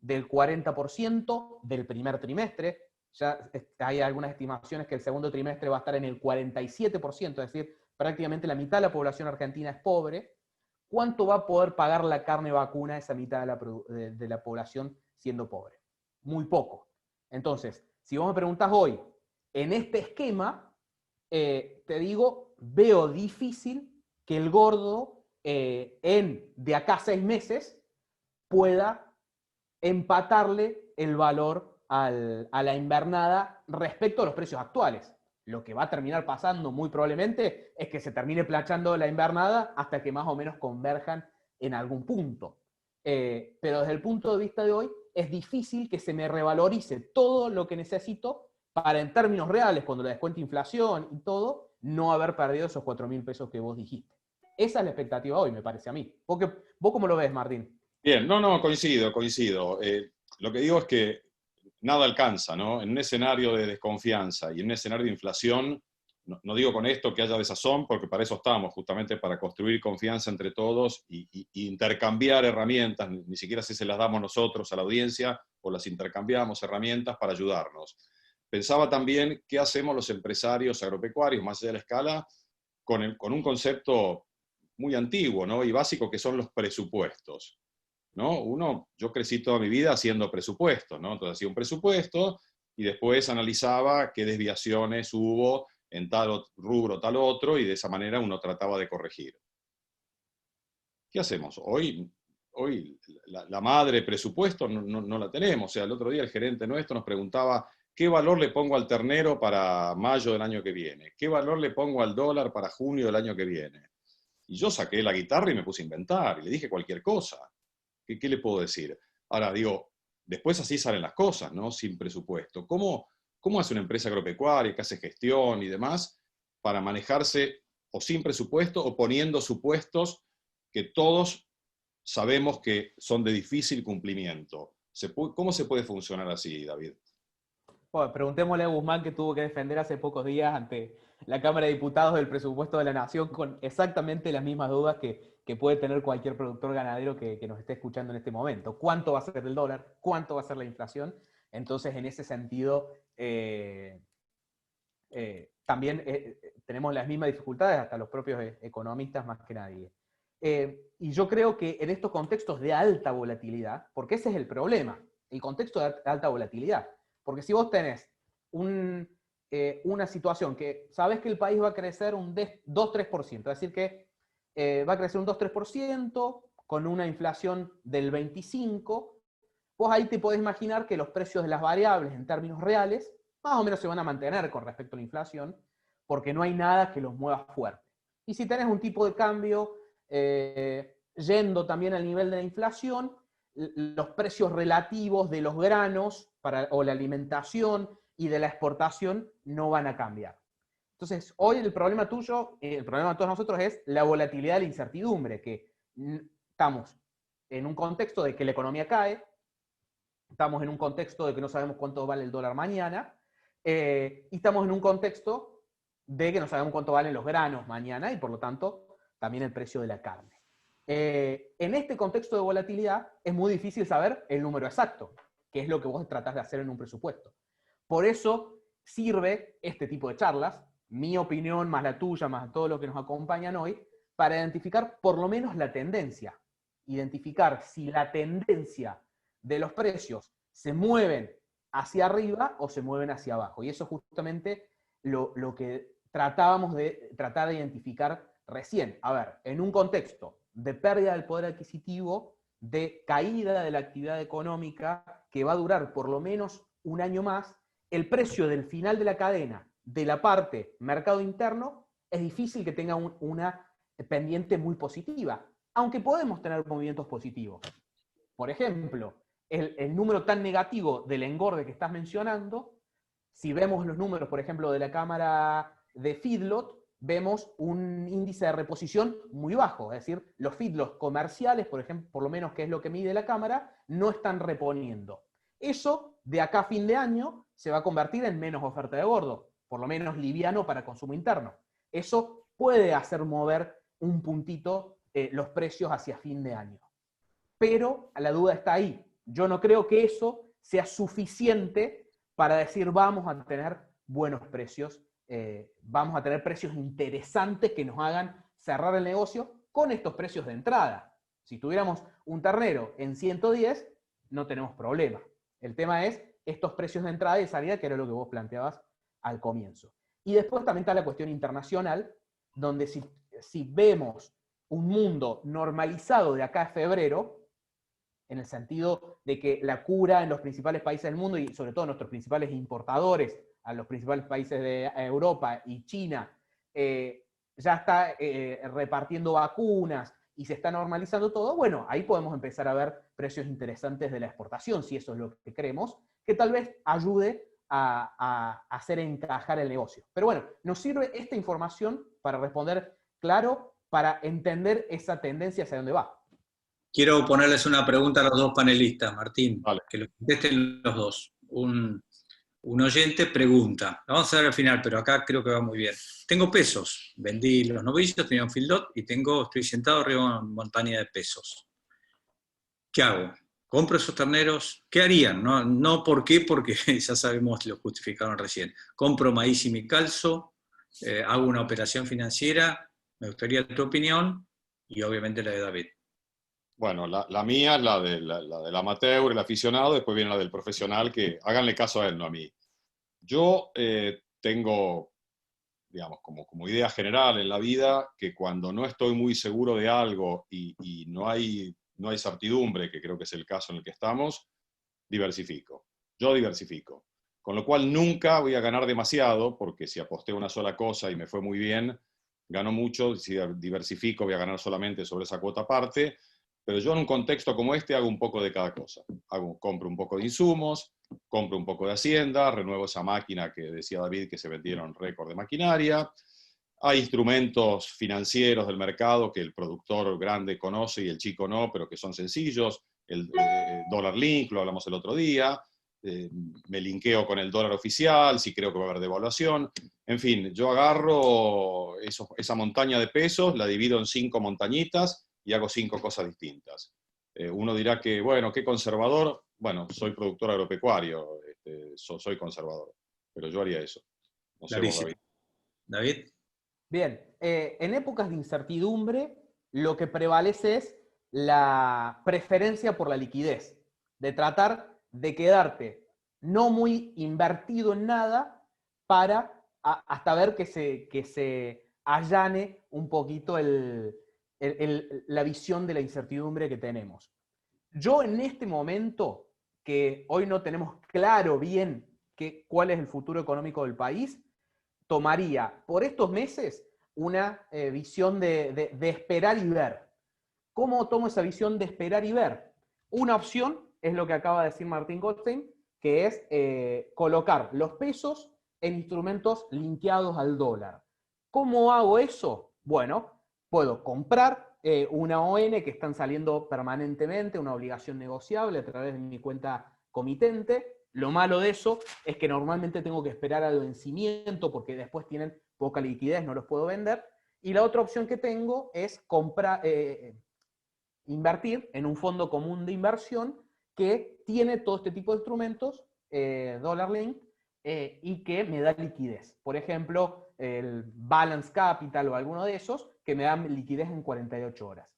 del 40% del primer trimestre. Ya hay algunas estimaciones que el segundo trimestre va a estar en el 47%, es decir, prácticamente la mitad de la población argentina es pobre. ¿Cuánto va a poder pagar la carne vacuna esa mitad de la población siendo pobre? Muy poco. Entonces, si vos me preguntás hoy, en este esquema, te digo, veo difícil que el gordo de acá a 6 meses pueda empatarle el valor a la invernada respecto a los precios actuales. Lo que va a terminar pasando muy probablemente es que se termine planchando la invernada hasta que más o menos converjan en algún punto. Pero desde el punto de vista de hoy, es difícil que se me revalorice todo lo que necesito para, en términos reales, cuando le descuente inflación y todo, no haber perdido esos 4.000 pesos que vos dijiste. Esa es la expectativa hoy, me parece a mí. ¿Vos cómo lo ves, Martín?
Bien, no, coincido. Lo que digo es que nada alcanza, ¿no? En un escenario de desconfianza y en un escenario de inflación, no digo con esto que haya desazón, porque para eso estamos, justamente para construir confianza entre todos y intercambiar herramientas, ni siquiera si se las damos nosotros a la audiencia o las intercambiamos herramientas para ayudarnos. Pensaba también qué hacemos los empresarios agropecuarios, más allá de la escala, con un concepto muy antiguo, ¿no? Y básico, que son los presupuestos, ¿no? Yo crecí toda mi vida haciendo presupuestos, ¿no? Entonces hacía un presupuesto y después analizaba qué desviaciones hubo en tal rubro, tal otro, y de esa manera uno trataba de corregir. ¿Qué hacemos? Hoy la madre presupuesto no la tenemos. O sea, el otro día el gerente nuestro nos preguntaba qué valor le pongo al ternero para mayo del año que viene, qué valor le pongo al dólar para junio del año que viene. Y yo saqué la guitarra y me puse a inventar, y le dije cualquier cosa. ¿Qué le puedo decir? Ahora, digo, después así salen las cosas, ¿no? Sin presupuesto. ¿Cómo hace una empresa agropecuaria que hace gestión y demás para manejarse o sin presupuesto o poniendo supuestos que todos sabemos que son de difícil cumplimiento? ¿Cómo se puede funcionar así, David?
Bueno, preguntémosle a Guzmán, que tuvo que defender hace pocos días ante la Cámara de Diputados del presupuesto de la Nación con exactamente las mismas dudas que puede tener cualquier productor ganadero que nos esté escuchando en este momento. ¿Cuánto va a ser el dólar? ¿Cuánto va a ser la inflación? Entonces, en ese sentido, también tenemos las mismas dificultades, hasta los propios economistas más que nadie. Y yo creo que en estos contextos de alta volatilidad, porque ese es el problema, el contexto de alta volatilidad, porque si vos tenés una situación que sabés que el país va a crecer un 2-3%, es decir, que va a crecer un 2-3% con una inflación del 25%, vos ahí te podés imaginar que los precios de las variables en términos reales más o menos se van a mantener con respecto a la inflación, porque no hay nada que los mueva fuerte. Y si tenés un tipo de cambio yendo también al nivel de la inflación, los precios relativos de los granos o la alimentación y de la exportación no van a cambiar. Entonces, hoy el problema tuyo, el problema de todos nosotros es la volatilidad de la incertidumbre, que estamos en un contexto de que la economía cae, estamos en un contexto de que no sabemos cuánto vale el dólar mañana, y estamos en un contexto de que no sabemos cuánto valen los granos mañana, y por lo tanto también el precio de la carne. En este contexto de volatilidad es muy difícil saber el número exacto, que es lo que vos tratás de hacer en un presupuesto. Por eso sirve este tipo de charlas, mi opinión más la tuya, más todo lo que nos acompañan hoy, para identificar por lo menos la tendencia. Identificar si la tendencia de los precios se mueven hacia arriba o se mueven hacia abajo. Y eso es justamente lo que tratábamos de tratar de identificar recién. A ver, en un contexto de pérdida del poder adquisitivo, de caída de la actividad económica, que va a durar por lo menos un año más, el precio del final de la cadena, de la parte mercado interno, es difícil que tenga una pendiente muy positiva, aunque podemos tener movimientos positivos. Por ejemplo, el número tan negativo del engorde que estás mencionando, si vemos los números, por ejemplo, de la Cámara de Feedlot, vemos un índice de reposición muy bajo, es decir, los feedlots comerciales, por ejemplo, por lo menos que es lo que mide la Cámara, no están reponiendo. Eso, de acá a fin de año, se va a convertir en menos oferta de gordo, por lo menos liviano para consumo interno. Eso puede hacer mover un puntito los precios hacia fin de año. Pero la duda está ahí. Yo no creo que eso sea suficiente para decir vamos a tener buenos precios, vamos a tener precios interesantes que nos hagan cerrar el negocio con estos precios de entrada. Si tuviéramos un ternero en 110, no tenemos problema. El tema es estos precios de entrada y de salida, que era lo que vos planteabas al comienzo. Y después también está la cuestión internacional, donde si vemos un mundo normalizado de acá a febrero, en el sentido de que la cura en los principales países del mundo, y sobre todo nuestros principales importadores, a los principales países de Europa y China, ya está repartiendo vacunas y se está normalizando todo, bueno, ahí podemos empezar a ver precios interesantes de la exportación, si eso es lo que queremos, que tal vez ayude a hacer encajar el negocio. Pero bueno, nos sirve esta información para responder claro, para entender esa tendencia hacia dónde va.
Quiero ponerles una pregunta a los dos panelistas, Martín,
Vale.
que lo contesten los dos. Un oyente pregunta, lo vamos a ver al final, pero acá creo que va muy bien. Tengo pesos, vendí los novicios, tenía un feedlot y estoy sentado arriba de una montaña de pesos. ¿Qué hago? ¿Compro esos terneros? ¿Qué harían? No por qué, porque ya sabemos, lo justificaron recién. ¿Compro maíz y mi calzo? ¿Hago una operación financiera? Me gustaría tu opinión. y obviamente la de David.
Bueno, la mía es la del amateur, el aficionado, después viene la del profesional, que háganle caso a él, no a mí. Yo tengo, digamos, como idea general en la vida, que cuando no estoy muy seguro de algo y no hay certidumbre, que creo que es el caso en el que estamos, diversifico. Yo diversifico. Con lo cual nunca voy a ganar demasiado, porque si aposté una sola cosa y me fue muy bien, gano mucho. Si diversifico voy a ganar solamente sobre esa cuota aparte. Pero yo en un contexto como este hago un poco de cada cosa. Compro un poco de insumos, compro un poco de hacienda, renuevo esa máquina que decía David que se vendieron récord de maquinaria. Hay instrumentos financieros del mercado que el productor grande conoce y el chico no, pero que son sencillos. El dólar link, lo hablamos el otro día. Me linkeo con el dólar oficial, si creo que va a haber devaluación. En fin, yo agarro esa montaña de pesos, la divido en 5 montañitas y hago 5 cosas distintas. Uno dirá que, bueno, qué conservador. Bueno, soy productor agropecuario, soy conservador, pero yo haría eso. No sé vos, David.
David.
Bien, en épocas de incertidumbre, lo que prevalece es la preferencia por la liquidez, de tratar de quedarte no muy invertido en nada para hasta ver que se allane un poquito la visión de la incertidumbre que tenemos. Yo en este momento, que hoy no tenemos claro bien cuál es el futuro económico del país, tomaría por estos meses una visión de esperar y ver. ¿Cómo tomo esa visión de esperar y ver? Una opción es lo que acaba de decir Martín Goldstein, que es colocar los pesos en instrumentos linkeados al dólar. ¿Cómo hago eso? Bueno, puedo comprar una ON que están saliendo permanentemente, una obligación negociable a través de mi cuenta comitente. Lo malo de eso es que normalmente tengo que esperar al vencimiento porque después tienen poca liquidez, no los puedo vender. Y la otra opción que tengo es invertir en un fondo común de inversión que tiene todo este tipo de instrumentos, Dollar Link, y que me da liquidez. Por ejemplo, el Balance Capital o alguno de esos que me dan liquidez en 48 horas.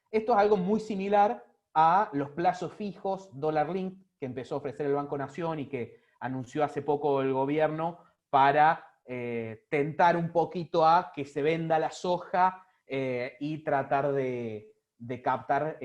Esto es algo muy similar a los plazos fijos Dollar Link que empezó a ofrecer el Banco Nación y que anunció hace poco el gobierno para tentar un poquito a que se venda la soja y tratar de captar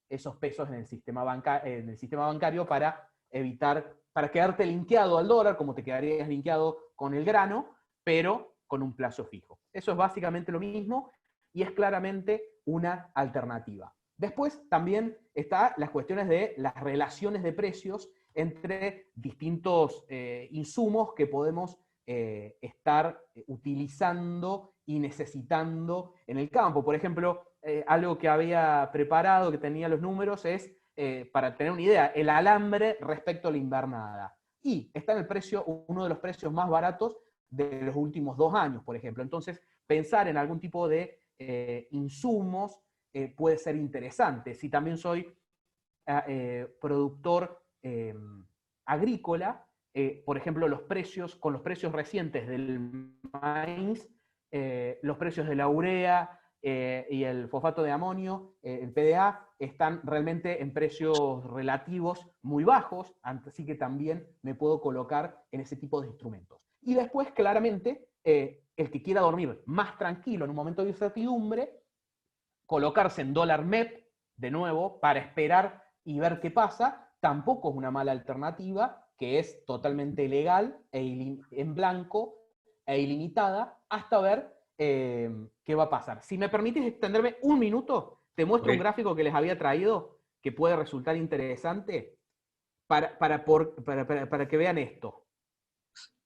esos pesos en el sistema bancario para evitar, para quedarte linkeado al dólar, como te quedarías linkeado con el grano, pero con un plazo fijo. Eso es básicamente lo mismo y es claramente una alternativa. Después también están las cuestiones de las relaciones de precios entre distintos insumos que podemos estar utilizando y necesitando en el campo. Por ejemplo, algo que había preparado, que tenía los números, es, para tener una idea, el alambre respecto a la invernada. Y está en el precio, uno de los precios más baratos de los últimos 2 años, por ejemplo. Entonces, pensar en algún tipo de insumos puede ser interesante. Si también soy productor agrícola, por ejemplo, con los precios recientes del maíz, los precios de la urea y el fosfato de amonio, el PDA, están realmente en precios relativos muy bajos, así que también me puedo colocar en ese tipo de instrumentos. Y después, claramente, el que quiera dormir más tranquilo en un momento de incertidumbre, colocarse en dólar MEP, de nuevo, para esperar y ver qué pasa, tampoco es una mala alternativa, que es totalmente legal, en blanco e ilimitada, hasta ver qué va a pasar. Si me permites extenderme un minuto, te muestro un gráfico que les había traído, que puede resultar interesante, para que vean esto.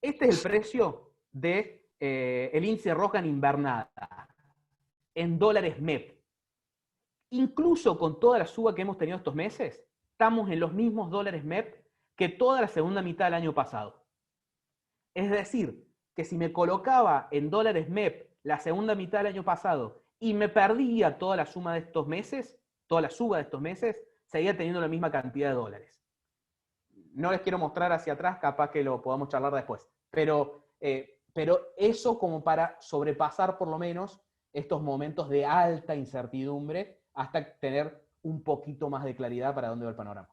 Este es el precio de el índice Rohan invernada, en dólares MEP. Incluso con toda la suba que hemos tenido estos meses, estamos en los mismos dólares MEP que toda la segunda mitad del año pasado. Es decir, que si me colocaba en dólares MEP la segunda mitad del año pasado y me perdía toda la suma de estos meses, toda la suba de estos meses, seguía teniendo la misma cantidad de dólares. No les quiero mostrar hacia atrás, capaz que lo podamos charlar después. Pero eso como para sobrepasar por lo menos estos momentos de alta incertidumbre hasta tener un poquito más de claridad para dónde va el panorama.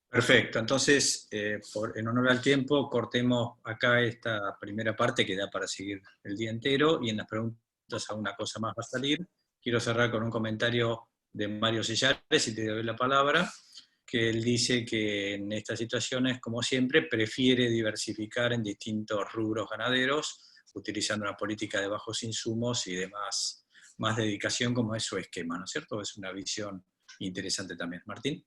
Perfecto, entonces, en honor al tiempo, cortemos acá esta primera parte que da para seguir el día entero, y en las preguntas alguna cosa más va a salir. Quiero cerrar con un comentario de Mario Sillares, y te doy la palabra, que él dice que en estas situaciones, como siempre, prefiere diversificar en distintos rubros ganaderos, utilizando una política de bajos insumos y de más dedicación, como es su esquema, ¿no es cierto? Es una visión interesante también. Martín.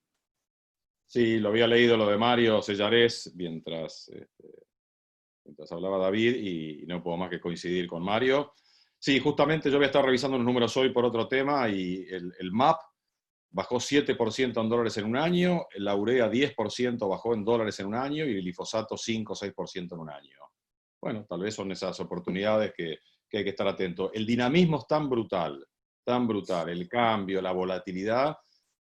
Sí, lo había leído lo de Mario Sillares mientras hablaba David, y no puedo más que coincidir con Mario. Sí, justamente yo voy a estar revisando unos números hoy por otro tema, y el MAP bajó 7% en dólares en un año, la urea 10% bajó en dólares en un año, y el glifosato 5 o 6% en un año. Bueno, tal vez son esas oportunidades que hay que estar atento. El dinamismo es tan brutal, el cambio, la volatilidad,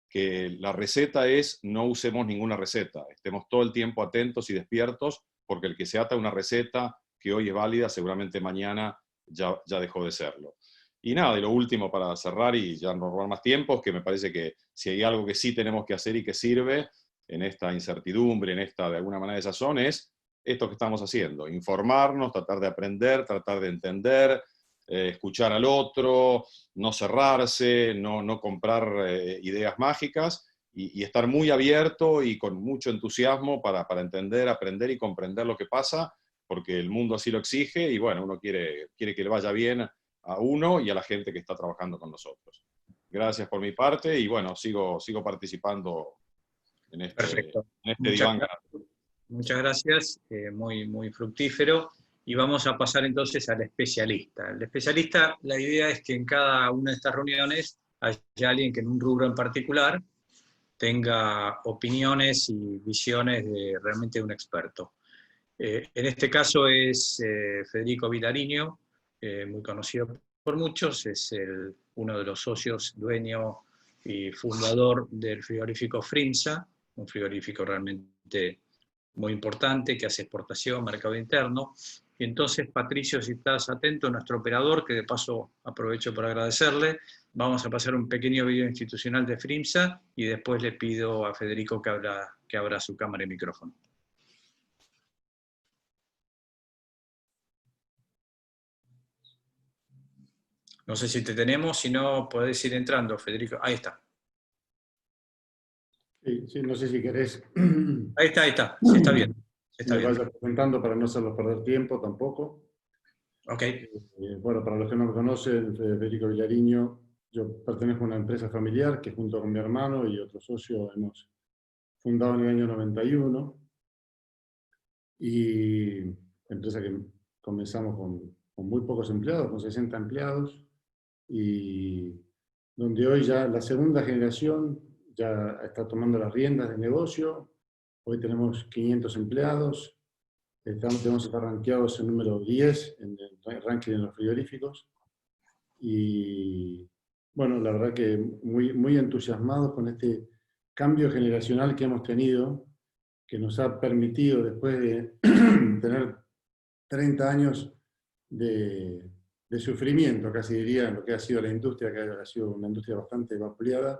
que la receta es: no usemos ninguna receta, estemos todo el tiempo atentos y despiertos, porque el que se ata a una receta que hoy es válida, seguramente mañana ya dejó de serlo. Y nada, y lo último para cerrar y ya no robar más tiempo, es que me parece que si hay algo que sí tenemos que hacer y que sirve en esta incertidumbre, en esta, de alguna manera, desazón, es esto que estamos haciendo: informarnos, tratar de aprender, tratar de entender, escuchar al otro, no cerrarse, no comprar ideas mágicas, y estar muy abierto y con mucho entusiasmo para entender, aprender y comprender lo que pasa, porque el mundo así lo exige, y bueno, uno quiere que le vaya bien a uno y a la gente que está trabajando con nosotros. Gracias por mi parte, y bueno, sigo participando en este diván.
Muchas gracias, muy fructífero. Y vamos a pasar entonces al especialista. El especialista, la idea es que en cada una de estas reuniones haya alguien que en un rubro en particular tenga opiniones y visiones de realmente un experto. En este caso es Federico Vilariño, muy conocido por muchos, es uno de los socios, dueño y fundador del frigorífico Frimsa, un frigorífico realmente muy importante que hace exportación, mercado interno. Y entonces, Patricio, si estás atento, nuestro operador, que de paso aprovecho para agradecerle, vamos a pasar un pequeño video institucional de Frimsa, y después le pido a Federico que abra su cámara y micrófono. No sé si te tenemos, si no, podés ir entrando, Federico. Ahí está.
Sí, no sé si querés.
Ahí está. Sí, está bien.
Me vaya presentando para no hacerlos perder tiempo tampoco.
Ok.
Bueno, para los que no me conocen, Federico Vilariño, yo pertenezco a una empresa familiar que junto con mi hermano y otro socio hemos fundado en el año 91. Y empresa que comenzamos con muy pocos empleados, con 60 empleados, y donde hoy ya la segunda generación ya está tomando las riendas del negocio. Hoy tenemos 500 empleados, tenemos estar rankeados en número 10 en el ranking de los frigoríficos, y bueno, la verdad que muy entusiasmados con este cambio generacional que hemos tenido, que nos ha permitido, después de tener 30 años de sufrimiento, casi diría, en lo que ha sido la industria, que ha sido una industria bastante vapuleada,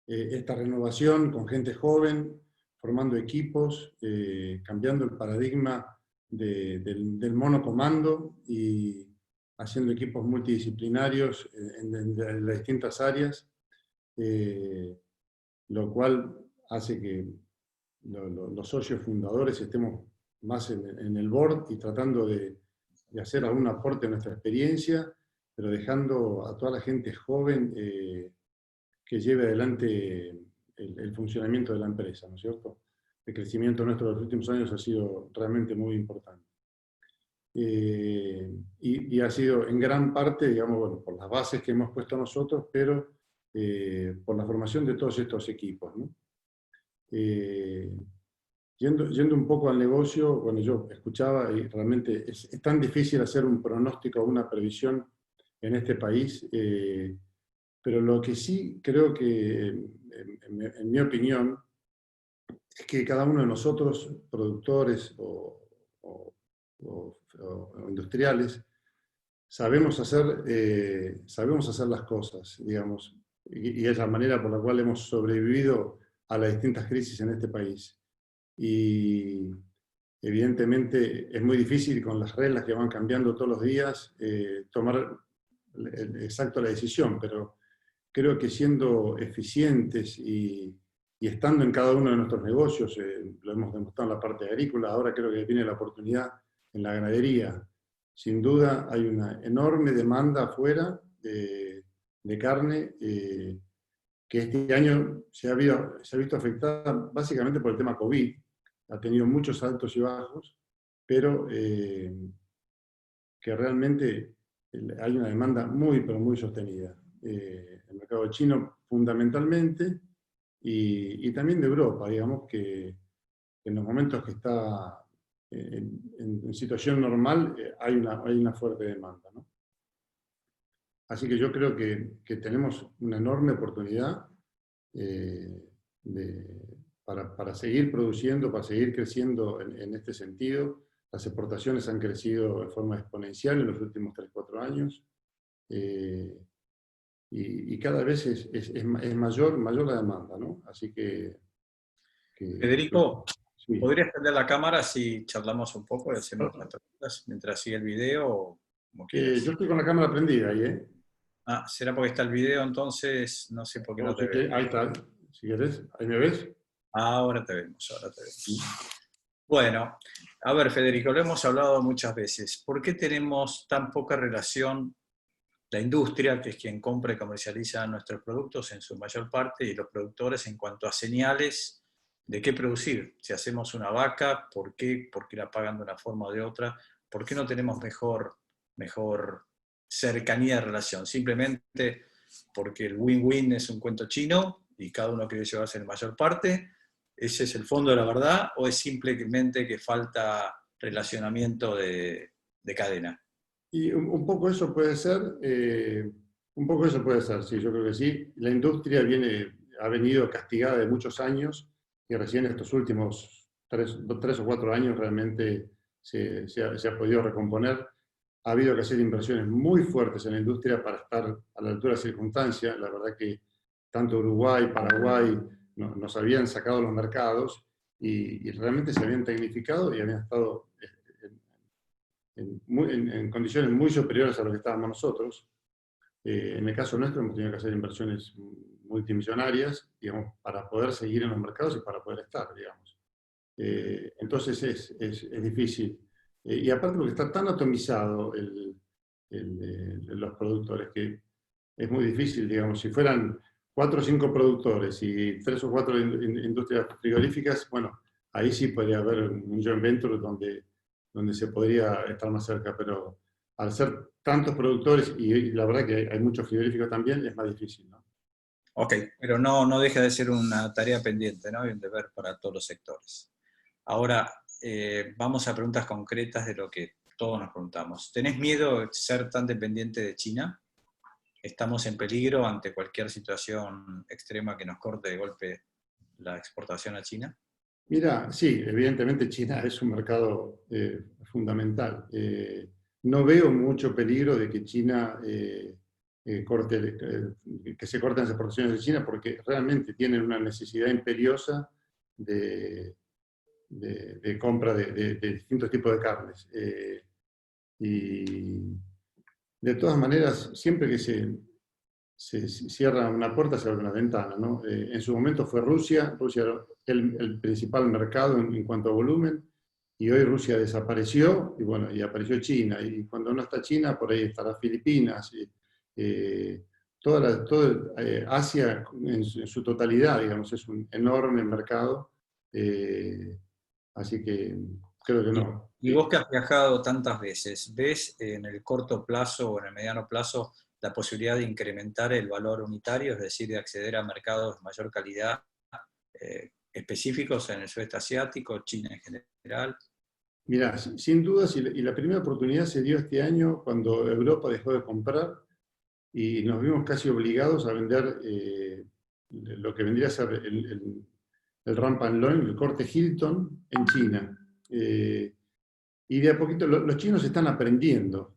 esta renovación con gente joven, formando equipos, cambiando el paradigma del monocomando y haciendo equipos multidisciplinarios en las distintas áreas, lo cual hace que los socios fundadores estemos más en el board y tratando de hacer algún aporte a nuestra experiencia, pero dejando a toda la gente joven que lleve adelante el funcionamiento de la empresa, ¿no es cierto? El crecimiento nuestro de los últimos años ha sido realmente muy importante. Y ha sido en gran parte, digamos, bueno, por las bases que hemos puesto nosotros, pero por la formación de todos estos equipos, ¿no? Yendo un poco al negocio, bueno, yo escuchaba y realmente es tan difícil hacer un pronóstico o una previsión en este país, pero lo que sí creo que, en mi opinión, es que cada uno de nosotros, productores o industriales, sabemos hacer las cosas, digamos, y es la manera por la cual hemos sobrevivido a las distintas crisis en este país. Y evidentemente es muy difícil con las reglas que van cambiando todos los días tomar exacto la decisión, pero creo que siendo eficientes y estando en cada uno de nuestros negocios, lo hemos demostrado en la parte agrícola, ahora creo que viene la oportunidad en la ganadería. Sin duda hay una enorme demanda afuera de carne que este año se ha visto afectada básicamente por el tema COVID. Ha tenido muchos altos y bajos, pero que realmente hay una demanda muy, pero muy sostenida. El mercado chino fundamentalmente, y también de Europa, digamos, que en los momentos que está en situación normal hay una fuerte demanda, ¿no? Así que yo creo que tenemos una enorme oportunidad para seguir produciendo, para seguir creciendo en este sentido. Las exportaciones han crecido de forma exponencial en los últimos 3-4 años. Y cada vez es mayor la demanda, ¿no? Así que
Federico,
sí.
¿podrías prender la cámara si charlamos un poco y hacemos las preguntas mientras sigue el video o como quieras?
Yo estoy con la cámara prendida ahí, ¿eh?
Ah, será porque está el video, entonces no sé por qué no te veo.
Ahí está, si querés, ahí me ves.
Ahora te vemos, ahora te vemos. Bueno, a ver, Federico, lo hemos hablado muchas veces. ¿Por qué tenemos tan poca relación la industria, que es quien compra y comercializa nuestros productos en su mayor parte, y los productores en cuanto a señales de qué producir? Si hacemos una vaca, ¿por qué? ¿Por qué la pagan de una forma o de otra? ¿Por qué no tenemos mejor cercanía de relación? Simplemente porque el win-win es un cuento chino y cada uno quiere llevarse la mayor parte. ¿Ese es el fondo de la verdad? ¿O es simplemente que falta relacionamiento de cadena?
Y un poco eso puede ser, sí, yo creo que sí. La industria ha venido castigada de muchos años y recién estos últimos 3 o 4 años realmente se ha podido recomponer. Ha habido que hacer inversiones muy fuertes en la industria para estar a la altura de las circunstancias. La verdad que tanto Uruguay, Paraguay nos habían sacado los mercados y realmente se habían tecnificado y habían estado en condiciones muy superiores a lo que estábamos nosotros. En el caso nuestro hemos tenido que hacer inversiones multimillonarias, digamos, para poder seguir en los mercados y para poder estar, digamos. Entonces es difícil. Y aparte porque está tan atomizado los productores que es muy difícil, digamos, si fueran 4 o 5 productores y 3 o 4 industrias frigoríficas, bueno, ahí sí podría haber un joint venture donde se podría estar más cerca, pero al ser tantos productores, y la verdad que hay muchos frigoríficos también, es más difícil, ¿no?
Ok, pero no deja de ser una tarea pendiente, ¿no? Y un deber para todos los sectores. Ahora, vamos a preguntas concretas de lo que todos nos preguntamos. ¿Tenés miedo de ser tan dependiente de China? ¿Estamos en peligro ante cualquier situación extrema que nos corte de golpe la exportación a China?
Mira, sí, evidentemente China es un mercado fundamental. No veo mucho peligro de que China que se corten las exportaciones de China, porque realmente tienen una necesidad imperiosa de compra de distintos tipos de carnes. Y de todas maneras, siempre que se cierra una puerta, se abre una ventana, ¿no? En su momento fue Rusia era el principal mercado en cuanto a volumen, y hoy Rusia desapareció, y bueno, y apareció China, y cuando no está China, por ahí estará Filipinas, toda Asia en su totalidad, digamos, es un enorme mercado, así que creo que no.
Y vos que has viajado tantas veces, ¿ves en el corto plazo o en el mediano plazo la posibilidad de incrementar el valor unitario, es decir, de acceder a mercados de mayor calidad específicos en el sudeste asiático, China en general?
Mira, sin dudas, y la primera oportunidad se dio este año cuando Europa dejó de comprar y nos vimos casi obligados a vender lo que vendría a ser el Ramp and Loin, el corte Hilton, en China. Y de a poquito los chinos están aprendiendo.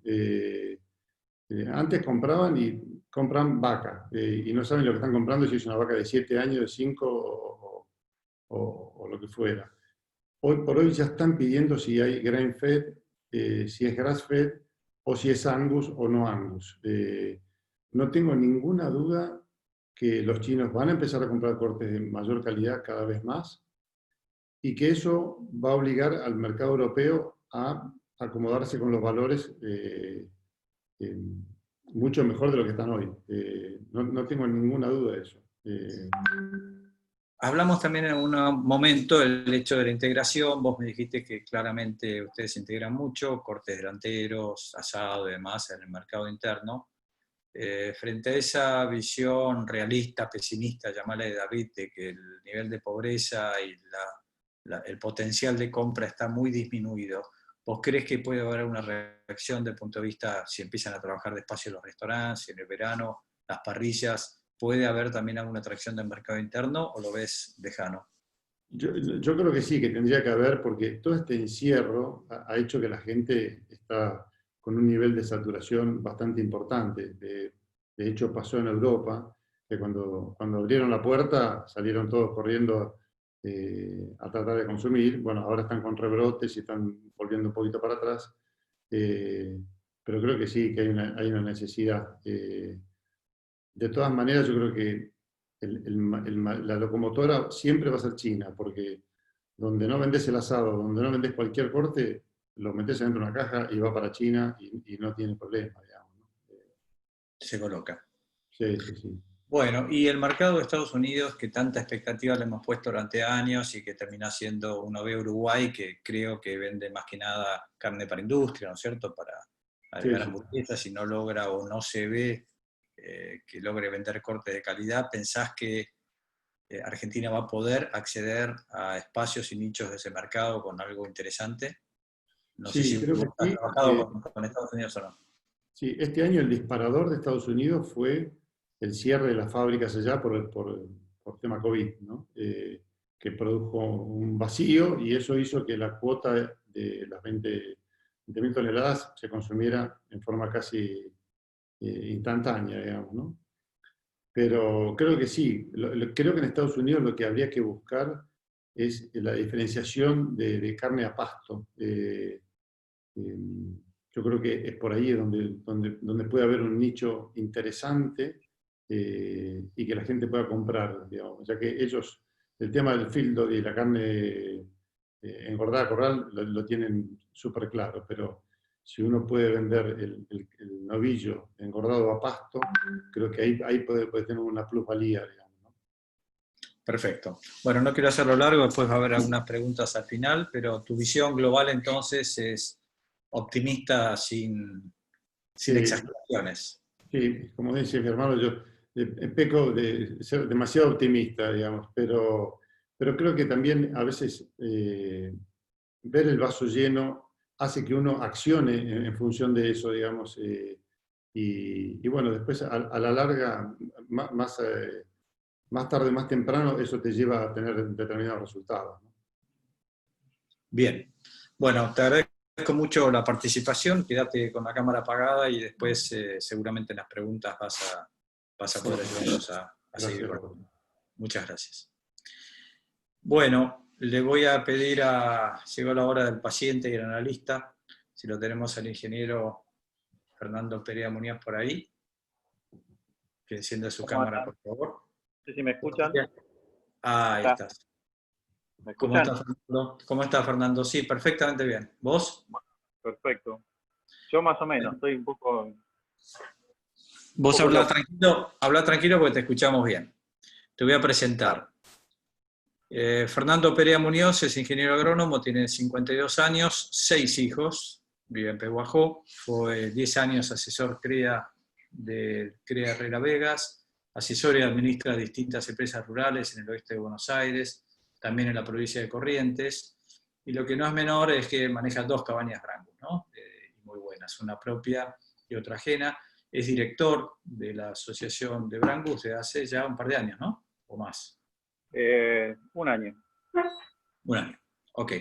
Antes compraban y compran vaca, y no saben lo que están comprando, si es una vaca de 7 años, de 5 o lo que fuera. Hoy por hoy ya están pidiendo si hay grain fed, si es grass fed, o si es Angus o no Angus. No tengo ninguna duda que los chinos van a empezar a comprar cortes de mayor calidad cada vez más, y que eso va a obligar al mercado europeo a acomodarse con los valores mucho mejor de lo que están hoy. No tengo ninguna duda de eso.
Hablamos también en un momento del hecho de la integración. Vos me dijiste que claramente ustedes se integran mucho, cortes delanteros, asado y demás en el mercado interno. Frente a esa visión realista, pesimista, llamale de David, de que el nivel de pobreza y el potencial de compra está muy disminuido, ¿vos crees que puede haber una reacción desde el punto de vista, si empiezan a trabajar despacio los restaurantes, en el verano, las parrillas, puede haber también alguna atracción del mercado interno, o lo ves lejano?
Yo creo que sí, que tendría que haber, porque todo este encierro ha hecho que la gente está con un nivel de saturación bastante importante. De hecho, pasó en Europa, que cuando abrieron la puerta salieron todos corriendo a tratar de consumir. Bueno, ahora están con rebrotes y están volviendo un poquito para atrás, pero creo que sí, que hay una necesidad. De todas maneras, yo creo que la locomotora siempre va a ser China, porque donde no vendes el asado, donde no vendes cualquier corte, lo metes dentro de una caja y va para China y no tiene problema, digamos, ¿no?
Se coloca.
Sí, sí, sí.
Bueno, y el mercado de Estados Unidos, que tanta expectativa le hemos puesto durante años y que termina siendo, uno ve Uruguay, que creo que vende más que nada carne para industria, ¿no es cierto?, para agregar
Sí, sí.
hamburguesas, y no logra o no se ve que logre vender cortes de calidad. ¿Pensás que Argentina va a poder acceder a espacios y nichos de ese mercado con algo interesante? No sé
Sí,
si
creo que
vos has
sí.
trabajado con Estados Unidos o no.
Sí, este año el disparador de Estados Unidos fue el cierre de las fábricas allá por tema COVID, ¿no? Que produjo un vacío, y eso hizo que la cuota de las 20.000 toneladas se consumiera en forma casi instantánea, digamos, ¿no? Pero creo que sí, creo que en Estados Unidos lo que habría que buscar es la diferenciación de carne a pasto. Yo creo que es por ahí donde puede haber un nicho interesante, y que la gente pueda comprar, digamos, ya que ellos, el tema del feed y la carne engordada a corral lo tienen súper claro, pero si uno puede vender el novillo engordado a pasto, creo que ahí puede tener una plusvalía, digamos, ¿no?
Perfecto. Bueno, no quiero hacerlo largo, después va a haber algunas preguntas al final, pero tu visión global entonces es optimista sin
Sí,
exageraciones.
sí, como dice mi hermano, yo peco de ser demasiado optimista, digamos, pero creo que también a veces ver el vaso lleno hace que uno accione en función de eso, digamos, y bueno, después a la larga, más tarde, más temprano, eso te lleva a tener determinados resultados, ¿no?
Bien. Bueno, te agradezco mucho la participación, quédate con la cámara apagada y después seguramente en las preguntas vas a poder ayudarnos a seguir
Gracias.
con. Muchas gracias. Bueno, le voy a pedir llegó la hora del paciente y el analista, si lo tenemos al ingeniero Fernando Perea Muñoz por ahí, que encienda su cámara, por favor.
No sé si me escuchan.
Ahí estás.
¿Me
¿Cómo
escuchan?
estás, Fernando? ¿Cómo estás, Fernando? Sí, perfectamente bien. ¿Vos?
Perfecto. Yo más o menos, estoy un poco...
Vos
poco loco.
hablá tranquilo porque te escuchamos bien. Te voy a presentar. Fernando Perea Muñoz es ingeniero agrónomo, tiene 52 años, 6 hijos, vive en Pehuajó, fue 10 años asesor CREA de CREA Herrera Vegas, asesor y administra distintas empresas rurales en el oeste de Buenos Aires, también en la provincia de Corrientes, y lo que no es menor es que maneja 2 cabañas Brangus, ¿no? Muy buenas, una propia y otra ajena. Es director de la Asociación de Brangus desde hace ya un par de años, ¿no? O más.
Un año.
Un año, ok.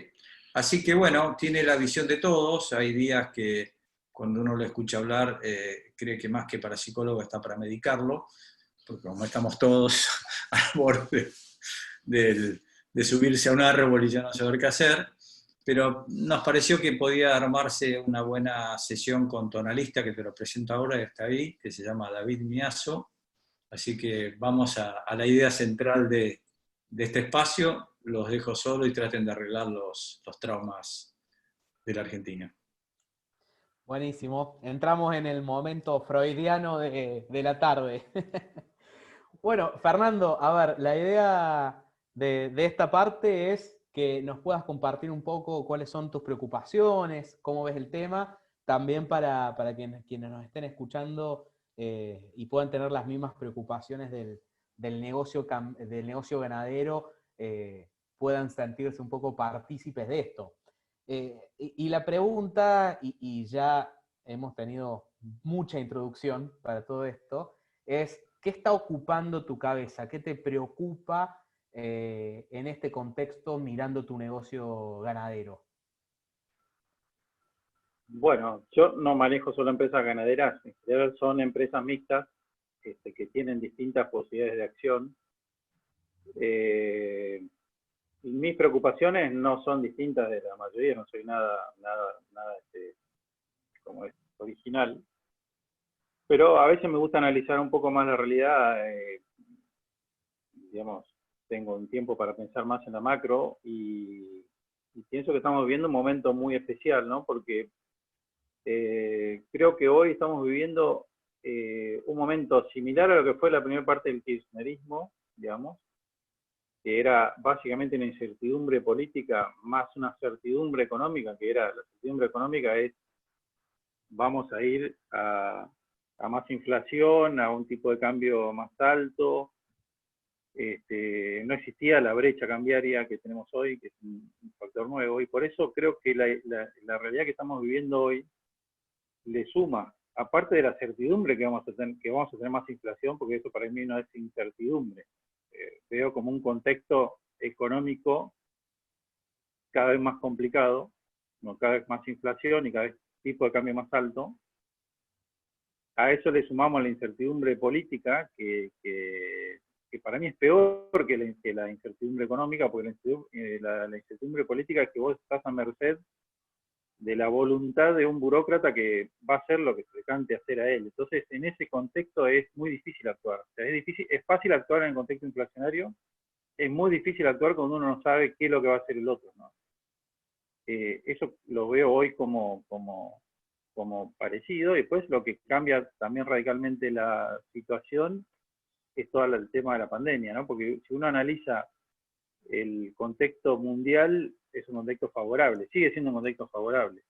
Así que bueno, tiene la visión de todos. Hay días que cuando uno lo escucha hablar, cree que más que para psicólogo está para medicarlo, porque como estamos todos al borde de subirse a un árbol y ya no saber qué hacer, pero nos pareció que podía armarse una buena sesión con tu analista, que te lo presento ahora, que está ahí, que se llama David Miazo. Así que vamos a la idea central de este espacio. Los dejo solo y traten de arreglar los traumas de la Argentina.
Buenísimo. Entramos en el momento freudiano de la tarde. Bueno, Fernando, a ver, la idea de esta parte es que nos puedas compartir un poco cuáles son tus preocupaciones, cómo ves el tema, también para quienes nos estén escuchando y puedan tener las mismas preocupaciones del negocio ganadero, puedan sentirse un poco partícipes de esto. Y la pregunta, y ya hemos tenido mucha introducción para todo esto, es ¿qué está ocupando tu cabeza? ¿Qué te preocupa en este contexto mirando tu negocio ganadero?
Bueno, yo no manejo solo empresas ganaderas, en general son empresas mixtas que tienen distintas posibilidades de acción. Mis preocupaciones no son distintas de la mayoría, no soy nada como es original, pero a veces me gusta analizar un poco más la realidad, digamos, tengo un tiempo para pensar más en la macro y pienso que estamos viviendo un momento muy especial, ¿no? Porque creo que hoy estamos viviendo un momento similar a lo que fue la primera parte del kirchnerismo, digamos, que era básicamente una incertidumbre política más una certidumbre económica, que era la certidumbre económica es vamos a ir a más inflación, a un tipo de cambio más alto. No existía la brecha cambiaria que tenemos hoy, que es un factor nuevo, y por eso creo que la realidad que estamos viviendo hoy le suma, aparte de la certidumbre que vamos a tener más inflación, porque eso para mí no es incertidumbre. Veo como un contexto económico cada vez más complicado, ¿no? Cada vez más inflación y cada vez tipo de cambio más alto. A eso le sumamos la incertidumbre política, que para mí es peor que la incertidumbre económica, porque la incertidumbre política es que vos estás a merced de la voluntad de un burócrata que va a hacer lo que se le cante hacer a él. Entonces, en ese contexto es muy difícil actuar. O sea, es fácil actuar en el contexto inflacionario, es muy difícil actuar cuando uno no sabe qué es lo que va a hacer el otro, ¿no? Eso lo veo hoy como parecido. Y después lo que cambia también radicalmente la situación es todo el tema de la pandemia, ¿no? Porque si uno analiza el contexto mundial, es un contexto favorable, sigue siendo un contexto favorable.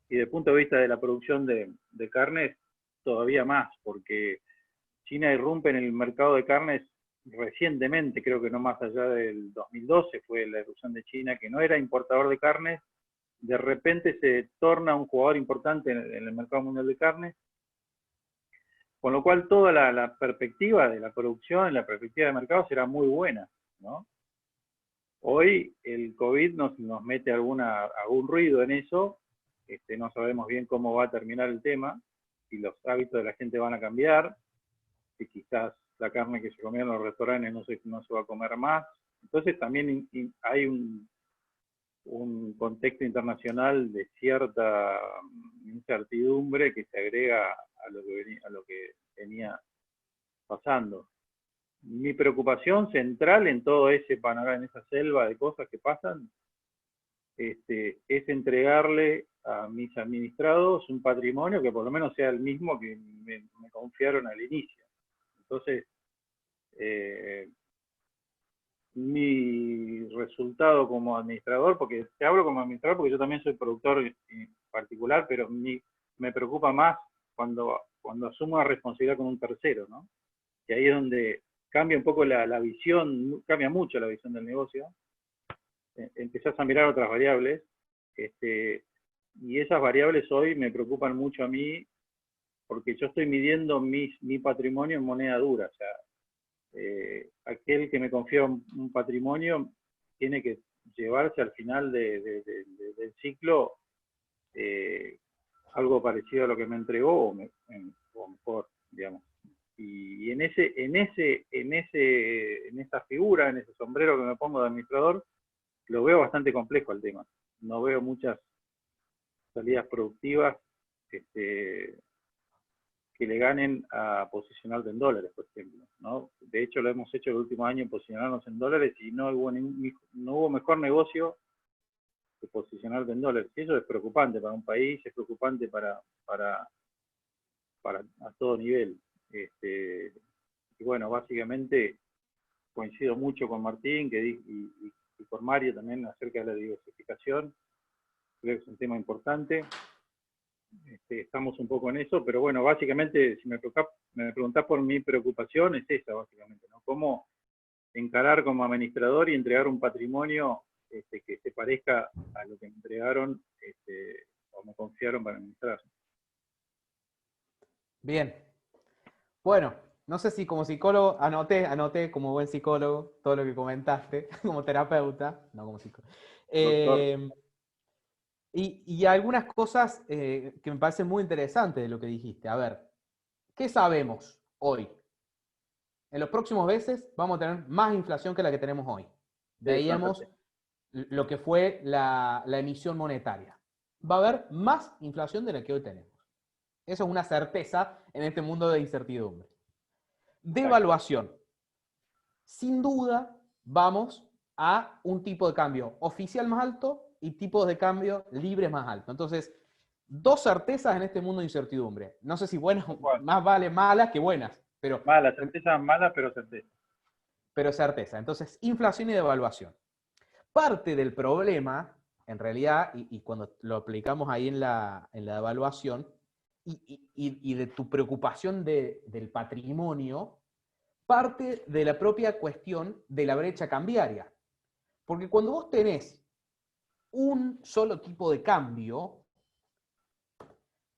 Y desde el punto de vista de la producción de carnes, todavía más, porque China irrumpe en el mercado de carnes recientemente, creo que no más allá del 2012 fue la irrupción de China, que no era importador de carnes, de repente se torna un jugador importante en el mercado mundial de carnes, con lo cual toda la perspectiva de la producción, la perspectiva de mercado será muy buena, ¿no? Hoy el COVID nos mete algún ruido en eso, no sabemos bien cómo va a terminar el tema, si los hábitos de la gente van a cambiar, si quizás la carne que se comía en los restaurantes no se va a comer más. Entonces también hay un contexto internacional de cierta incertidumbre que se agrega a lo que venía pasando. Mi preocupación central en todo ese panorama, en esa selva de cosas que pasan, es entregarle a mis administrados un patrimonio que por lo menos sea el mismo que me confiaron al inicio. Entonces, mi resultado como administrador, porque te hablo como administrador porque yo también soy productor en particular, pero me preocupa más cuando asumo la responsabilidad con un tercero, ¿no? Que ahí es donde cambia un poco la visión, cambia mucho la visión del negocio. Empezás a mirar otras variables, y esas variables hoy me preocupan mucho a mí, porque yo estoy midiendo mi patrimonio en moneda dura. O sea, aquel que me confía un patrimonio tiene que llevarse al final del ciclo algo parecido a lo que me entregó, o mejor, digamos. Y en esa figura, en ese sombrero que me pongo de administrador, lo veo bastante complejo el tema. No veo muchas salidas productivas que le ganen a posicionarte en dólares, por ejemplo, ¿no? De hecho, lo hemos hecho el último año en posicionarnos en dólares y no hubo mejor negocio que posicionarte en dólares. Y eso es preocupante para un país, es preocupante para a todo nivel. Y bueno, básicamente coincido mucho con Martín y con Mario también acerca de la diversificación. Creo que es un tema importante. Estamos un poco en eso, pero bueno, básicamente, si me preguntás por mi preocupación, es esa, básicamente, ¿no? Cómo encarar como administrador y entregar un patrimonio que se parezca a lo que me entregaron o me confiaron para administrar.
Bien. Bueno, no sé si como psicólogo, anoté como buen psicólogo todo lo que comentaste, como terapeuta, no como psicólogo. Y algunas cosas que me parecen muy interesantes de lo que dijiste. A ver, ¿qué sabemos hoy? En los próximos meses vamos a tener más inflación que la que tenemos hoy. Veíamos lo que fue la emisión monetaria. Va a haber más inflación de la que hoy tenemos. Eso es una certeza en este mundo de incertidumbre. Devaluación. Sin duda, vamos a un tipo de cambio oficial más alto y tipos de cambio libres más altos. Entonces, dos certezas en este mundo de incertidumbre. No sé si buenas, más vale malas que buenas. Pero,
malas, certezas malas, pero certeza.
Pero certeza. Entonces, inflación y devaluación. Parte del problema, en realidad, y cuando lo aplicamos ahí en la devaluación, y de tu preocupación del patrimonio, parte de la propia cuestión de la brecha cambiaria. Porque cuando vos tenés un solo tipo de cambio,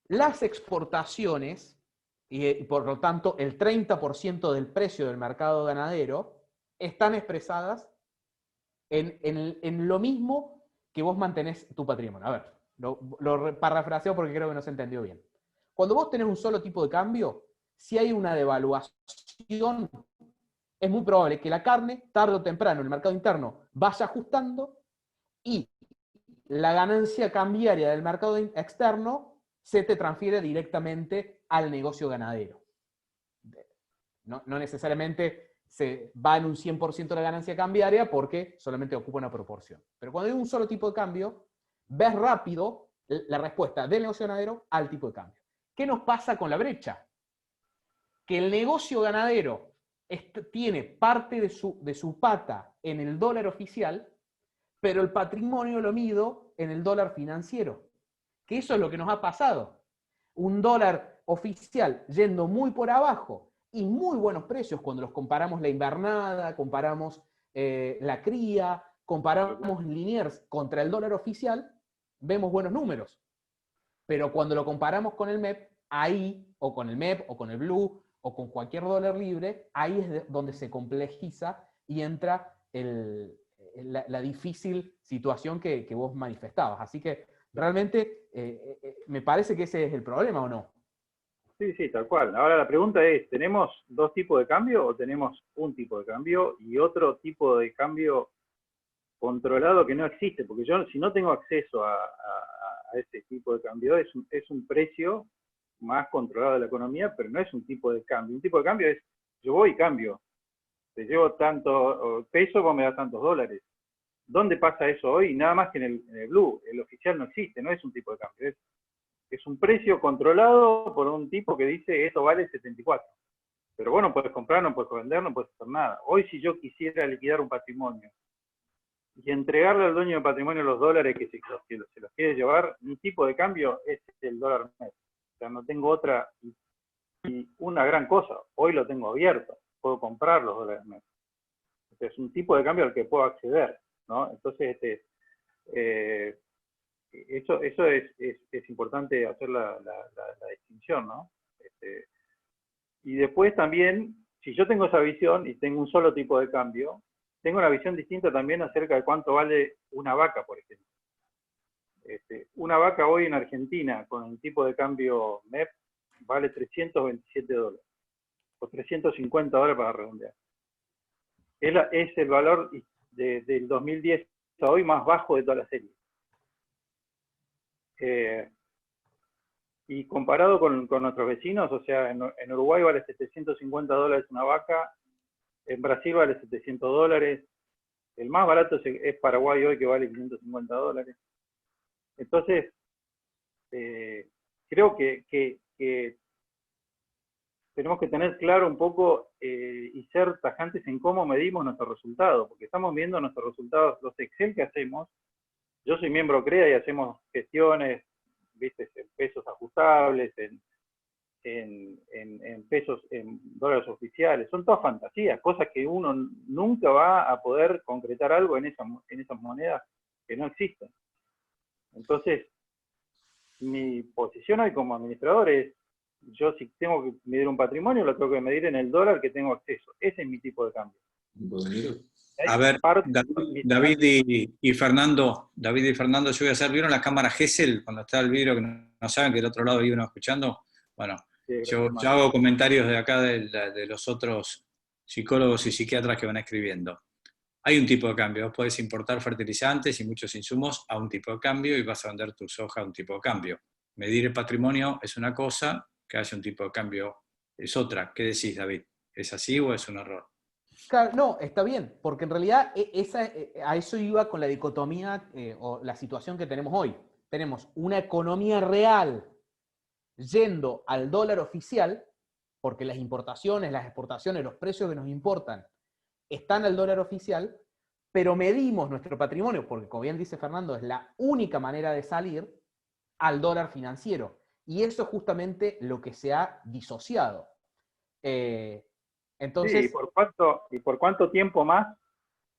las exportaciones, y por lo tanto el 30% del precio del mercado ganadero, están expresadas en lo mismo que vos mantenés tu patrimonio. A ver, lo parafraseo porque creo que no se entendió bien. Cuando vos tenés un solo tipo de cambio, si hay una devaluación, es muy probable que la carne, tarde o temprano, en el mercado interno, vaya ajustando y la ganancia cambiaria del mercado externo se te transfiere directamente al negocio ganadero. No necesariamente se va en un 100% la ganancia cambiaria porque solamente ocupa una proporción. Pero cuando hay un solo tipo de cambio, ves rápido la respuesta del negocio ganadero al tipo de cambio. ¿Qué nos pasa con la brecha? Que el negocio ganadero tiene parte de su pata en el dólar oficial, pero el patrimonio lo mido en el dólar financiero. Que eso es lo que nos ha pasado. Un dólar oficial yendo muy por abajo y muy buenos precios cuando los comparamos la invernada, comparamos la cría, comparamos Liniers contra el dólar oficial, vemos buenos números. Pero cuando lo comparamos con el MEP, ahí, o con el MEP, o con el Blue, o con cualquier dólar libre, ahí es donde se complejiza y entra la difícil situación que vos manifestabas. Así que realmente me parece que ese es el problema, ¿o no?
Sí, tal cual. Ahora la pregunta es, ¿tenemos dos tipos de cambio o tenemos un tipo de cambio y otro tipo de cambio controlado que no existe? Porque yo, si no tengo acceso a este tipo de cambio, es un precio más controlado de la economía, pero no es un tipo de cambio. Un tipo de cambio es, yo voy y cambio. Te llevo tanto peso, vos me das tantos dólares. ¿Dónde pasa eso hoy? Nada más que en el Blue. El oficial no existe, no es un tipo de cambio. Es un precio controlado por un tipo que dice esto vale 74. Pero vos no puedes comprar, no puedes vender, no puedes hacer nada. Hoy si yo quisiera liquidar un patrimonio y entregarle al dueño del patrimonio los dólares que se los quiere llevar, un tipo de cambio es el dólar MEP. O sea, no tengo otra. Y una gran cosa, hoy lo tengo abierto, puedo comprar los dólares MEP. Es un tipo de cambio al que puedo acceder, ¿no? Entonces, eso es importante hacer la distinción, ¿no? Y después también, si yo tengo esa visión y tengo un solo tipo de cambio, tengo una visión distinta también acerca de cuánto vale una vaca, por ejemplo. Una vaca hoy en Argentina con el tipo de cambio MEP vale $327 o $350 para redondear. Es el valor del 2010 a hoy más bajo de toda la serie. Y comparado con nuestros vecinos, o sea, en Uruguay vale $750 una vaca, en Brasil vale $700, el más barato es Paraguay hoy, que vale $550. Entonces, creo que tenemos que tener claro un poco y ser tajantes en cómo medimos nuestros resultados, porque estamos viendo nuestros resultados, los Excel que hacemos. Yo soy miembro CREA y hacemos gestiones, ¿viste? En pesos ajustables, en pesos, en dólares oficiales. Son todas fantasías, cosas que uno nunca va a poder concretar algo en esas monedas que no existen. Entonces, mi posición hoy como administrador es, yo si tengo que medir un patrimonio, lo tengo que medir en el dólar que tengo acceso. Ese es mi tipo de cambio.
A ver, David y Fernando, yo voy a hacer, ¿vieron la cámara Gesell cuando está el vidrio que no saben que del otro lado hay uno escuchando? Bueno,
Sí,
yo hago comentarios de acá de los otros psicólogos y psiquiatras que van escribiendo. Hay un tipo de cambio, vos podés importar fertilizantes y muchos insumos a un tipo de cambio y vas a vender tu soja a un tipo de cambio. Medir el patrimonio es una cosa, que haya un tipo de cambio es otra. ¿Qué decís, David? ¿Es así o es un error?
Claro, no, está bien, porque en realidad a eso iba con la dicotomía o la situación que tenemos hoy. Tenemos una economía real yendo al dólar oficial, porque las importaciones, las exportaciones, los precios que nos importan están al dólar oficial, pero medimos nuestro patrimonio, porque como bien dice Fernando, es la única manera de salir al dólar financiero. Y eso es justamente lo que se ha disociado. Entonces,
sí, ¿y por cuánto tiempo más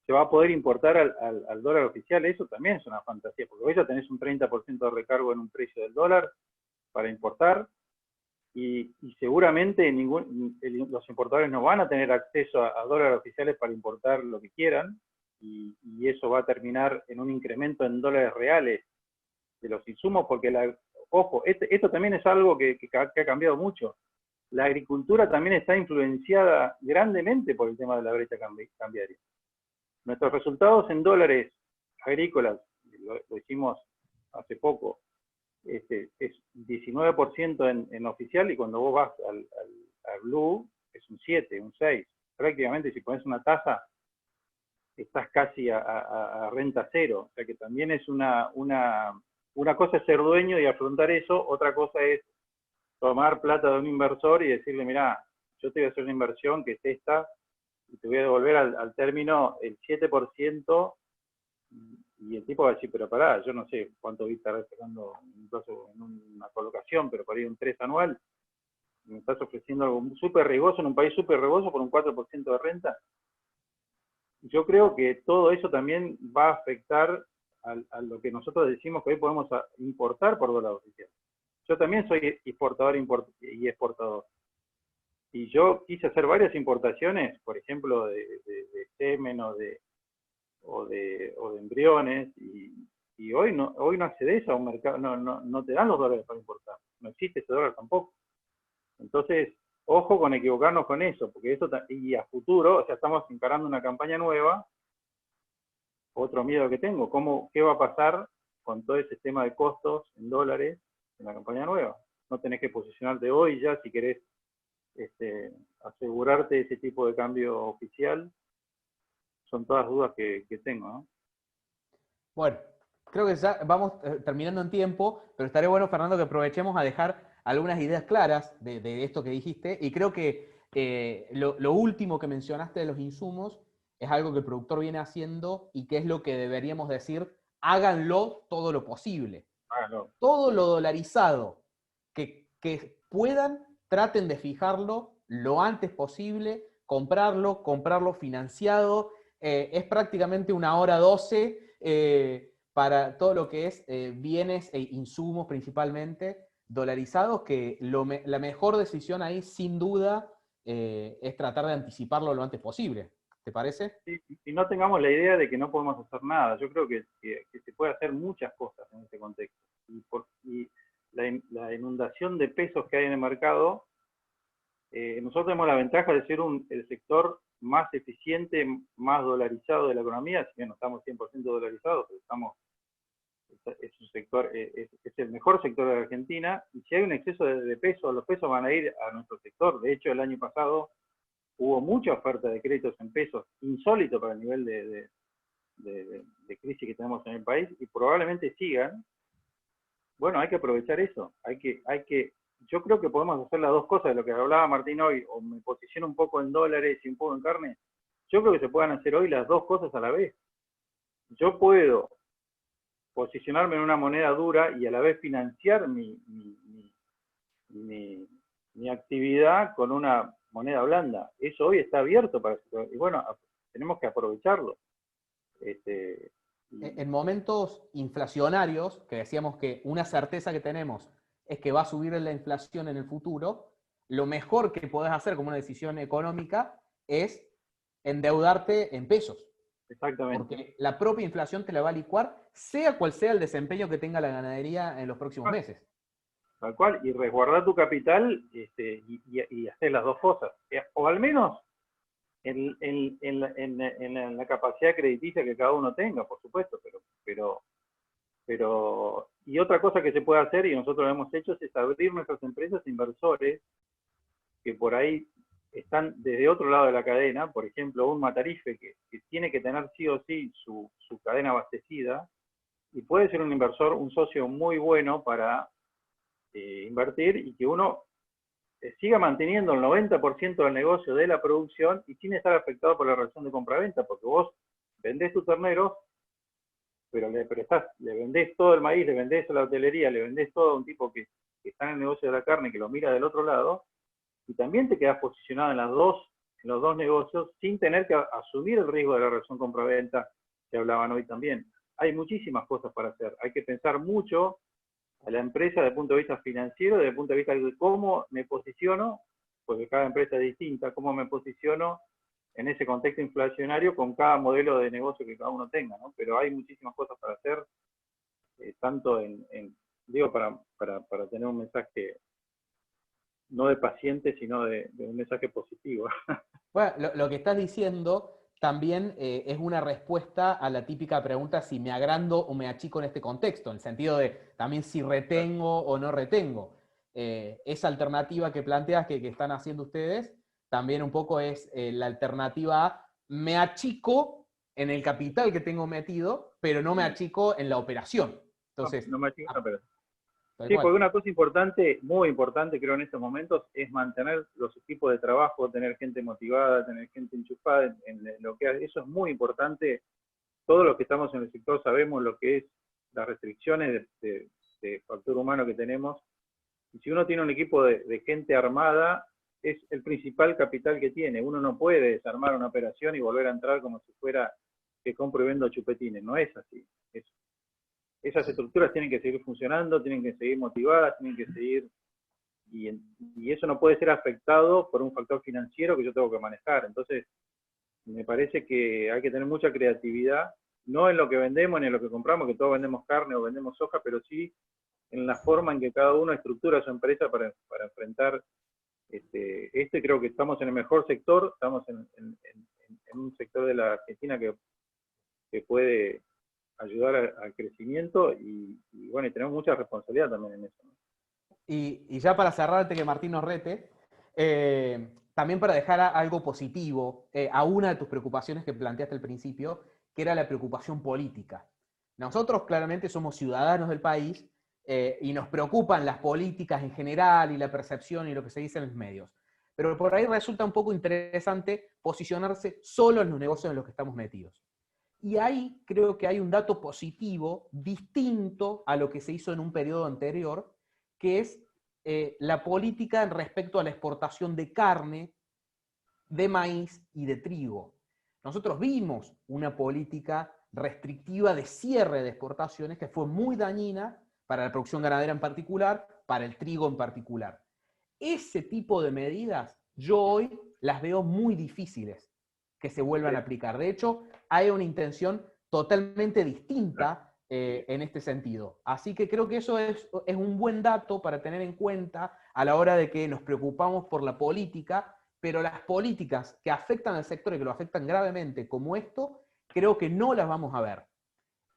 se va a poder importar al dólar oficial? Eso también es una fantasía, porque hoy ya tenés un 30% de recargo en un precio del dólar para importar, y seguramente los importadores no van a tener acceso a dólares oficiales para importar lo que quieran, y eso va a terminar en un incremento en dólares reales de los insumos, porque ojo, esto también es algo que ha cambiado mucho. La agricultura también está influenciada grandemente por el tema de la brecha cambiaria. Nuestros resultados en dólares agrícolas, lo hicimos hace poco, es 19% en oficial, y cuando vos vas al blue es un 7, un 6. Prácticamente si pones una tasa, estás casi a renta cero. O sea que también es una cosa es ser dueño y afrontar eso, otra cosa es tomar plata de un inversor y decirle, mirá, yo te voy a hacer una inversión que es esta, y te voy a devolver al término el 7%, y el tipo va a decir, pero pará, yo no sé cuánto voy a estar sacando en una colocación, pero por ahí un 3 anual, me estás ofreciendo algo súper riesgoso en un país súper riesgoso por un 4% de renta. Yo creo que todo eso también va a afectar a lo que nosotros decimos que hoy podemos importar por dólar oficial. Yo también soy importador y exportador. Y yo quise hacer varias importaciones, por ejemplo, de semen o de embriones, y hoy no accedes a un mercado, no te dan los dólares para importar. No existe ese dólar tampoco. Entonces, ojo con equivocarnos con eso, porque eso, y a futuro, o sea, estamos encarando una campaña nueva. Otro miedo que tengo, ¿qué va a pasar con todo ese tema de costos en dólares en la campaña nueva? No tenés que posicionarte hoy ya si querés asegurarte ese tipo de cambio oficial. Son todas dudas que tengo, ¿no?
bueno, creo que ya vamos terminando en tiempo, pero estaría bueno, Fernando, que aprovechemos a dejar algunas ideas claras de esto que dijiste, y creo que lo último que mencionaste de los insumos es algo que el productor viene haciendo y que es lo que deberíamos decir, háganlo todo lo posible.
Háganlo.
Todo lo dolarizado que puedan, traten de fijarlo lo antes posible, comprarlo financiado, es prácticamente una hora 12 para todo lo que es bienes e insumos principalmente dolarizados, que la mejor decisión ahí sin duda es tratar de anticiparlo lo antes posible. ¿Te parece?
Y no tengamos la idea de que no podemos hacer nada. Yo creo que se puede hacer muchas cosas en este contexto. Y la inundación de pesos que hay en el mercado, nosotros tenemos la ventaja de ser el sector más eficiente, más dolarizado de la economía, si bien no estamos 100% dolarizados, pero es un sector, es el mejor sector de la Argentina, y si hay un exceso de pesos, los pesos van a ir a nuestro sector. De hecho, el año pasado hubo mucha oferta de créditos en pesos, insólito para el nivel de crisis que tenemos en el país, y probablemente sigan. Bueno, hay que aprovechar eso. Yo creo que podemos hacer las dos cosas de lo que hablaba Martín hoy, o me posiciono un poco en dólares y un poco en carne. Yo creo que se puedan hacer hoy las dos cosas a la vez. Yo puedo posicionarme en una moneda dura y a la vez financiar mi actividad con una moneda blanda. Eso hoy está abierto para eso. Y bueno, tenemos que aprovecharlo.
En momentos inflacionarios, que decíamos que una certeza que tenemos es que va a subir la inflación en el futuro, lo mejor que podés hacer como una decisión económica es endeudarte en pesos.
Exactamente.
Porque la propia inflación te la va a licuar, sea cual sea el desempeño que tenga la ganadería en los próximos meses.
Tal cual, y resguardar tu capital y hacer las dos cosas. O al menos en la capacidad crediticia que cada uno tenga, por supuesto, pero y otra cosa que se puede hacer, y nosotros lo hemos hecho, es abrir nuestras empresas a inversores que por ahí están desde otro lado de la cadena, por ejemplo, un Matarife que tiene que tener sí o sí su cadena abastecida, y puede ser un inversor, un socio muy bueno para invertir, y que uno siga manteniendo el 90% del negocio de la producción y sin estar afectado por la relación de compra-venta, porque vos vendés tus terneros, pero le vendés todo el maíz, le vendés a la hotelería, le vendés todo a un tipo que está en el negocio de la carne, que lo mira del otro lado, y también te quedás posicionado en los dos negocios sin tener que asumir el riesgo de la relación compra-venta que hablaban hoy también. Hay muchísimas cosas para hacer. Hay que pensar mucho a la empresa desde el punto de vista financiero, desde el punto de vista de cómo me posiciono, porque cada empresa es distinta, cómo me posiciono en ese contexto inflacionario con cada modelo de negocio que cada uno tenga, ¿no? Pero hay muchísimas cosas para hacer, tanto para tener un mensaje no de paciente, sino de un mensaje positivo.
Bueno, lo que estás diciendo también es una respuesta a la típica pregunta si me agrando o me achico en este contexto, en el sentido de también si retengo o no retengo. Esa alternativa que planteas que están haciendo ustedes, también un poco es la alternativa a me achico en el capital que tengo metido, pero no me achico en la operación. Entonces,
no me achico en la operación.
Tal
Sí,
cual.
porque una cosa importante, muy importante creo en estos momentos, es mantener los equipos de trabajo, tener gente motivada, tener gente enchufada en lo que hace. Eso es muy importante. Todos los que estamos en el sector sabemos lo que es las restricciones de factor humano que tenemos. Y si uno tiene un equipo de gente armada, es el principal capital que tiene. Uno no puede desarmar una operación y volver a entrar como si fuera que compro y vendo chupetines. No es así. Esas estructuras tienen que seguir funcionando, tienen que seguir motivadas, tienen que seguir, y eso no puede ser afectado por un factor financiero que yo tengo que manejar. Entonces, me parece que hay que tener mucha creatividad, no en lo que vendemos ni en lo que compramos, que todos vendemos carne o vendemos soja, pero sí en la forma en que cada uno estructura su empresa para enfrentar creo que estamos en el mejor sector, estamos en un sector de la Argentina que puede ayudar al crecimiento y bueno, y tenemos mucha responsabilidad también en eso, ¿no?
Y ya para cerrar, antes que Martín nos rete, también para dejar algo positivo a una de tus preocupaciones que planteaste al principio, que era la preocupación política. Nosotros claramente somos ciudadanos del país y nos preocupan las políticas en general y la percepción y lo que se dice en los medios. Pero por ahí resulta un poco interesante posicionarse solo en los negocios en los que estamos metidos. Y ahí creo que hay un dato positivo distinto a lo que se hizo en un periodo anterior, que es la política respecto a la exportación de carne, de maíz y de trigo. Nosotros vimos una política restrictiva de cierre de exportaciones que fue muy dañina para la producción ganadera en particular, para el trigo en particular. Ese tipo de medidas yo hoy las veo muy difíciles que se vuelvan a aplicar. De hecho, hay una intención totalmente distinta en este sentido. Así que creo que eso es un buen dato para tener en cuenta a la hora de que nos preocupamos por la política, pero las políticas que afectan al sector y que lo afectan gravemente como esto, creo que no las vamos a ver.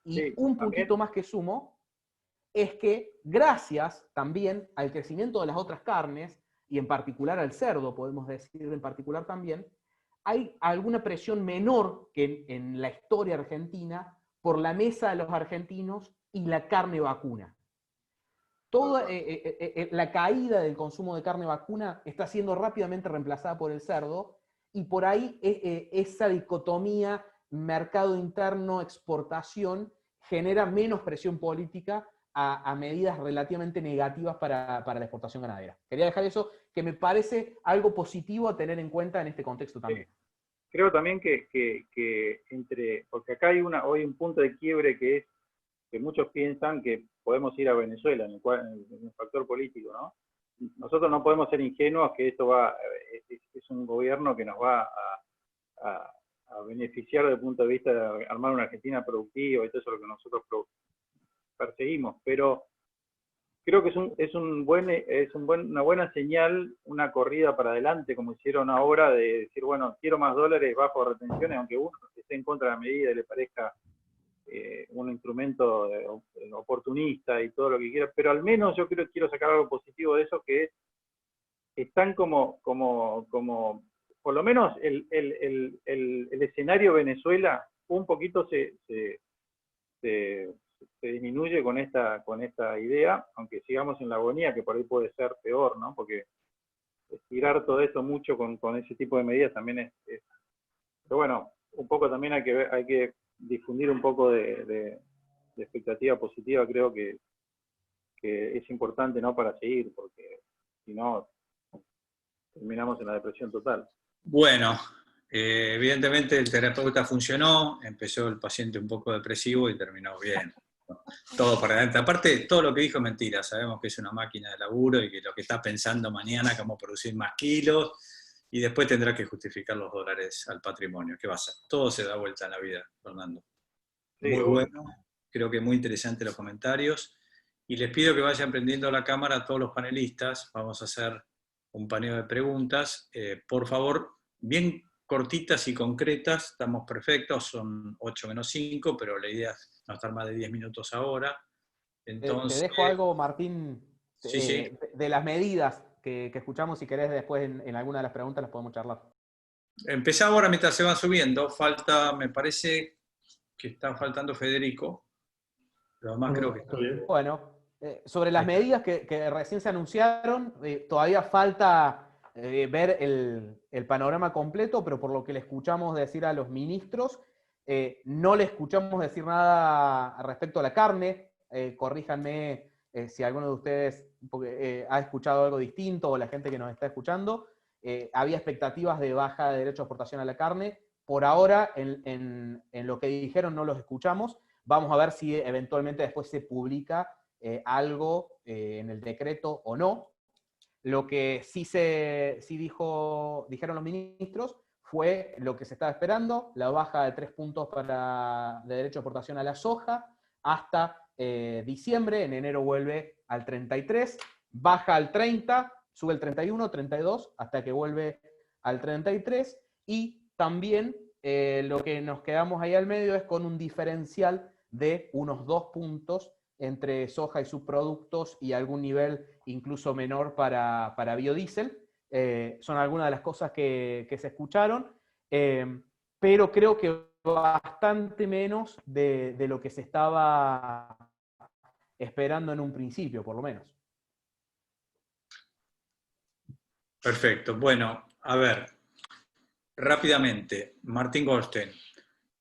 Y
Sí,
un
también.
puntito más que sumo es que gracias también al crecimiento de las otras carnes, y en particular al cerdo, podemos decir en particular también, hay alguna presión menor que en la historia argentina por la mesa de los argentinos y la carne vacuna. Toda la caída del consumo de carne vacuna está siendo rápidamente reemplazada por el cerdo, y por ahí esa dicotomía mercado interno, exportación, genera menos presión política a medidas relativamente negativas para la exportación ganadera. Quería dejar eso, que me parece algo positivo a tener en cuenta en este contexto también.
Creo también que porque acá hay hoy un punto de quiebre, que es que muchos piensan que podemos ir a Venezuela en el factor político, ¿no? Nosotros no podemos ser ingenuos que esto es un gobierno que nos va a beneficiar desde el punto de vista de armar una Argentina productiva y todo eso, lo que nosotros perseguimos, pero creo que es una buena señal, una corrida para adelante, como hicieron ahora, de decir, bueno, quiero más dólares bajo retenciones, aunque uno esté en contra de la medida y le parezca un instrumento oportunista y todo lo que quiera, pero al menos yo quiero sacar algo positivo de eso, que están como por lo menos el escenario Venezuela un poquito se disminuye con esta idea, aunque sigamos en la agonía, que por ahí puede ser peor, ¿no? Porque estirar todo esto mucho con ese tipo de medidas también es... Pero bueno, un poco también hay que difundir un poco de expectativa positiva, creo que es importante, ¿no? Para seguir, porque si no, terminamos en la depresión total.
Bueno, evidentemente el terapeuta funcionó, empezó el paciente un poco depresivo y terminó bien. Todo para adelante. Aparte, todo lo que dijo es mentira. Sabemos que es una máquina de laburo y que lo que está pensando mañana es cómo producir más kilos, y después tendrá que justificar los dólares al patrimonio. ¿Qué va a hacer? Todo se da vuelta en la vida, Fernando.
Sí,
muy bueno, creo que muy interesantes los comentarios. Y les pido que vayan prendiendo la cámara a todos los panelistas. Vamos a hacer un paneo de preguntas. Por favor, bien cortitas y concretas, estamos perfectos, son 8 menos 5, pero la idea es no estar más de 10 minutos ahora. Entonces,
te dejo algo, Martín,
sí.
de las medidas que escuchamos. Si querés, después en alguna de las preguntas las podemos charlar.
Empezá ahora mientras se van subiendo. Me parece que está faltando Federico. Pero además creo que está bien.
Bueno, sobre las medidas que recién se anunciaron, todavía falta ver el panorama completo, pero por lo que le escuchamos decir a los ministros, no le escuchamos decir nada respecto a la carne. Corríjanme si alguno de ustedes ha escuchado algo distinto, o la gente que nos está escuchando. Había expectativas de baja de derecho a exportación a la carne. Por ahora, en lo que dijeron, no los escuchamos. Vamos a ver si eventualmente después se publica algo en el decreto o no. Lo que sí dijeron los ministros fue lo que se estaba esperando: la baja de 3 puntos de derecho a exportación a la soja hasta diciembre. En enero vuelve al 33, baja al 30, sube al 31, 32, hasta que vuelve al 33, y también lo que nos quedamos ahí al medio es con un diferencial de unos 2 puntos entre soja y subproductos, y algún nivel incluso menor para biodiesel. Son algunas de las cosas que se escucharon, pero creo que bastante menos de lo que se estaba esperando en un principio, por lo menos.
Perfecto. Bueno, a ver, rápidamente, Martín Goldstein,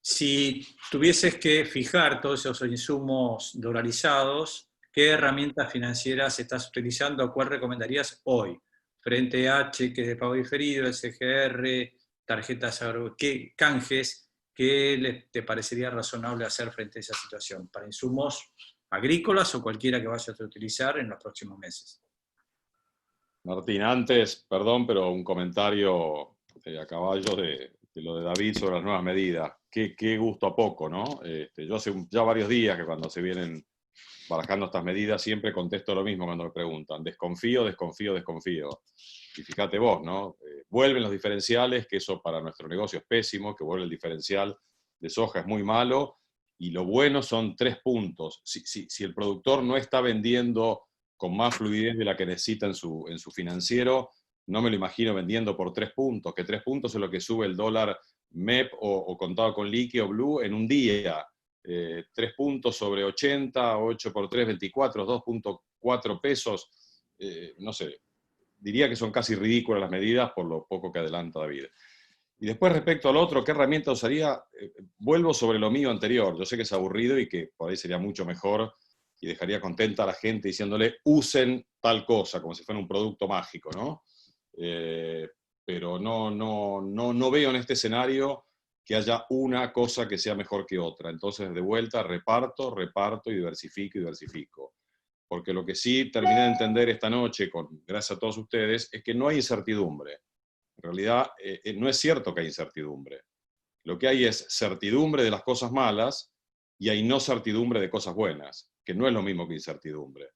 si tuvieses que fijar todos esos insumos dolarizados, ¿qué herramientas financieras estás utilizando o cuál recomendarías hoy? Frente a cheques de pago diferido, SGR, tarjetas, ¿qué canjes, qué te parecería razonable hacer frente a esa situación para insumos agrícolas o cualquiera que vayas a utilizar en los próximos meses?
Martín, antes, perdón, pero un comentario a caballo de lo de David sobre las nuevas medidas. Qué gusto a poco, ¿no? Yo hace ya varios días que cuando se vienen barajando estas medidas siempre contesto lo mismo cuando me preguntan. Desconfío, desconfío, desconfío. Y fíjate vos, ¿no? Vuelven los diferenciales, que eso para nuestro negocio es pésimo, que vuelve el diferencial de soja es muy malo, y lo bueno son 3 puntos. Si el productor no está vendiendo con más fluidez de la que necesita en su financiero, no me lo imagino vendiendo por 3 puntos, que 3 puntos es lo que sube el dólar MEP o contado con liqui o blue en un día. 3 puntos sobre 80, 8 por 3, 24, 2.4 pesos, no sé, diría que son casi ridículas las medidas por lo poco que adelanta David. Y después respecto al otro, ¿qué herramienta usaría? Vuelvo sobre lo mío anterior, yo sé que es aburrido y que por ahí sería mucho mejor y dejaría contenta a la gente diciéndole usen tal cosa, como si fuera un producto mágico, ¿no? Pero no veo en este escenario que haya una cosa que sea mejor que otra. Entonces, de vuelta, reparto y diversifico. Porque lo que sí terminé de entender esta noche, gracias a todos ustedes, es que no hay incertidumbre. En realidad, no es cierto que hay incertidumbre. Lo que hay es certidumbre de las cosas malas y hay no certidumbre de cosas buenas, que no es lo mismo que incertidumbre.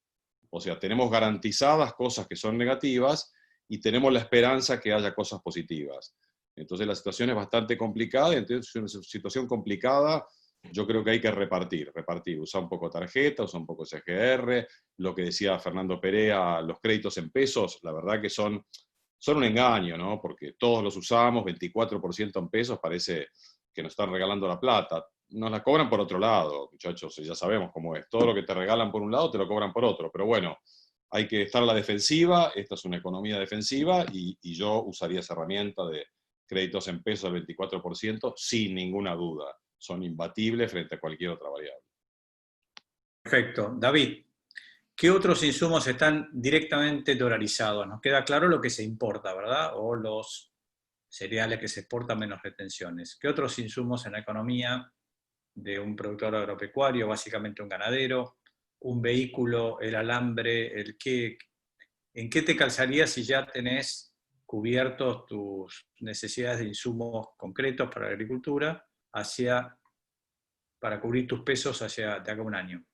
O sea, tenemos garantizadas cosas que son negativas y tenemos la esperanza que haya cosas positivas. Entonces la situación es bastante complicada, y entonces en una situación complicada yo creo que hay que repartir, usar un poco tarjeta, usar un poco CGR, lo que decía Fernando Perea, los créditos en pesos, la verdad que son un engaño, ¿no? Porque todos los usamos, 24% en pesos, parece que nos están regalando la plata. Nos la cobran por otro lado, muchachos, ya sabemos cómo es. Todo lo que te regalan por un lado te lo cobran por otro, pero bueno, hay que estar a la defensiva, esta es una economía defensiva y yo usaría esa herramienta de créditos en pesos al 24% sin ninguna duda. Son imbatibles frente a cualquier otra variable.
Perfecto. David, ¿qué otros insumos están directamente dolarizados? Nos queda claro lo que se importa, ¿verdad? O los cereales que se exportan menos retenciones. ¿Qué otros insumos en la economía de un productor agropecuario, básicamente un ganadero, un vehículo, el alambre, ¿en qué te calzarías si ya tenés cubiertos tus necesidades de insumos concretos para la agricultura para cubrir tus pesos de acá a un año?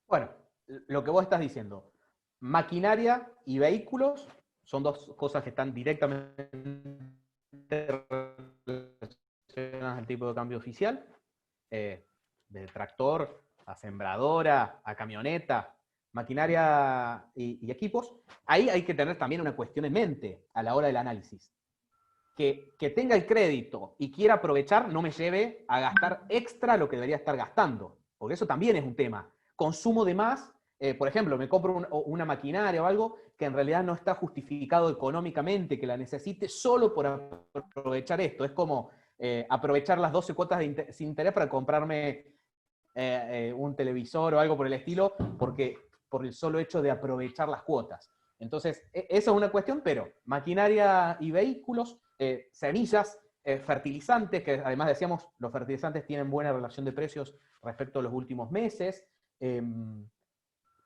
Bueno, lo que vos estás diciendo, maquinaria y vehículos son dos cosas que están directamente relacionadas al tipo de cambio oficial, de tractor a sembradora, a camioneta, maquinaria y equipos. Ahí hay que tener también una cuestión en mente a la hora del análisis. Que tenga el crédito y quiera aprovechar no me lleve a gastar extra lo que debería estar gastando, porque eso también es un tema. Consumo de más, por ejemplo, me compro una maquinaria o algo que en realidad no está justificado económicamente, que la necesite solo por aprovechar esto. Es como aprovechar las 12 cuotas sin interés para comprarme un televisor o algo por el estilo, por el solo hecho de aprovechar las cuotas. Entonces, esa es una cuestión, pero maquinaria y vehículos, semillas, fertilizantes, que además decíamos, los fertilizantes tienen buena relación de precios respecto a los últimos meses,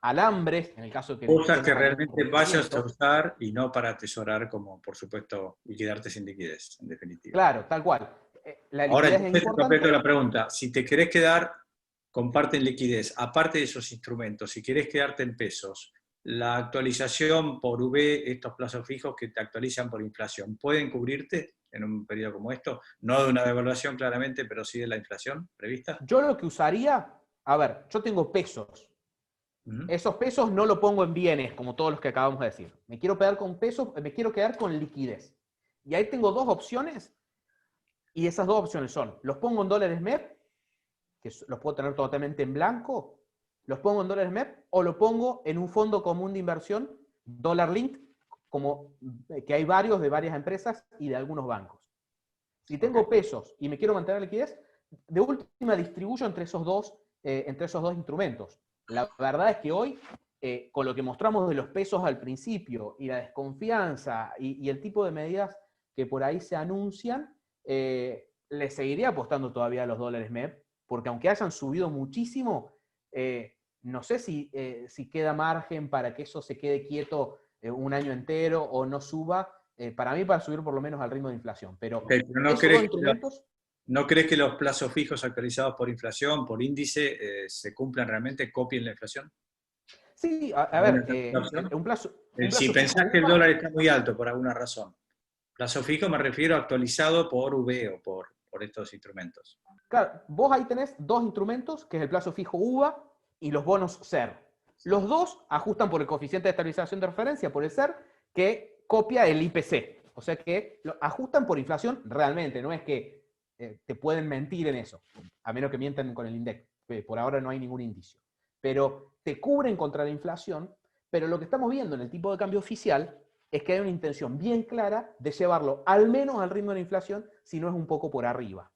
alambres, en el caso de que...
Cosas que realmente vayas a usar y no para atesorar, como por supuesto, y quedarte sin liquidez, en definitiva.
Claro, tal cual. La
Ahora,
liquidez es importante.
completo la pregunta. Si te querés quedar con parte en liquidez, aparte de esos instrumentos, si querés quedarte en pesos, la actualización por V, estos plazos fijos que te actualizan por inflación, ¿pueden cubrirte en un periodo como esto? No de una devaluación claramente, pero sí de la inflación prevista.
Yo lo que usaría, a ver, yo tengo pesos. Esos pesos no lo pongo en bienes, como todos los que acabamos de decir. Me quiero quedar con pesos, me quiero quedar con liquidez. Y ahí tengo dos opciones, y esas dos opciones son, los pongo en dólares MEP, que los puedo tener totalmente en blanco, los pongo en dólares MEP, o lo pongo en un fondo común de inversión, Dollar Link, como que hay varios de varias empresas y de algunos bancos. Si tengo pesos y me quiero mantener liquidez, de última distribuyo entre esos dos instrumentos. La verdad es que hoy, con lo que mostramos de los pesos al principio y la desconfianza y el tipo de medidas que por ahí se anuncian, le seguiría apostando todavía a los dólares MEP, porque aunque hayan subido muchísimo, no sé si queda margen para que eso se quede quieto un año entero o no suba para mí para subir por lo menos al ritmo de inflación. Pero
Ok, pero ¿no
esos
crees
dos
que
instrumentos...
¿No crees que los plazos fijos actualizados por inflación, por índice, se cumplan realmente, copien la inflación?
Sí, a
¿Alguna
ver,
tercera opción?
un
Si
plazo fijo
pensás que el
UVA,
dólar está muy alto por alguna razón. Plazo fijo me refiero actualizado por V o por estos instrumentos.
claro, vos ahí tenés dos instrumentos, que es el plazo fijo UVA y los bonos SER. Los dos ajustan por el coeficiente de estabilización de referencia, por el SER, que copia el IPC. O sea que lo ajustan por inflación realmente, no es que te pueden mentir en eso, a menos que mientan con el INDEC. Por ahora no hay ningún indicio. Pero te cubren contra la inflación, pero lo que estamos viendo en el tipo de cambio oficial es que hay una intención bien clara de llevarlo al menos al ritmo de la inflación, si no es un poco por arriba.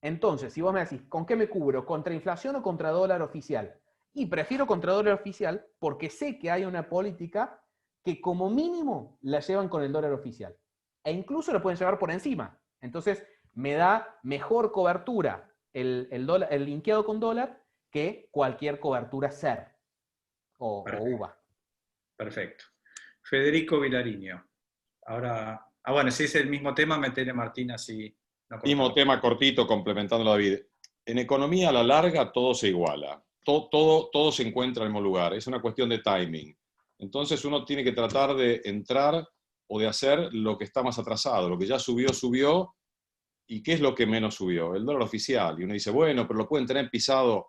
Entonces, si vos me decís, ¿con qué me cubro? ¿Contra inflación o contra dólar oficial? Y prefiero contra dólar oficial porque sé que hay una política que como mínimo la llevan con el dólar oficial. E incluso la pueden llevar por encima. Entonces, me da mejor cobertura el linkeado con dólar que cualquier cobertura SER o UVA.
Perfecto. Federico Vilariño. Ahora, bueno, si es el mismo tema, metele Martín así. No
Mismo tema cortito, complementando a David. En economía a la larga todo se iguala, todo se encuentra en el mismo lugar, es una cuestión de timing. Entonces uno tiene que tratar de entrar o de hacer lo que está más atrasado, lo que ya subió, subió, y ¿qué es lo que menos subió? El dólar oficial. Y uno dice, bueno, pero lo pueden tener pisado,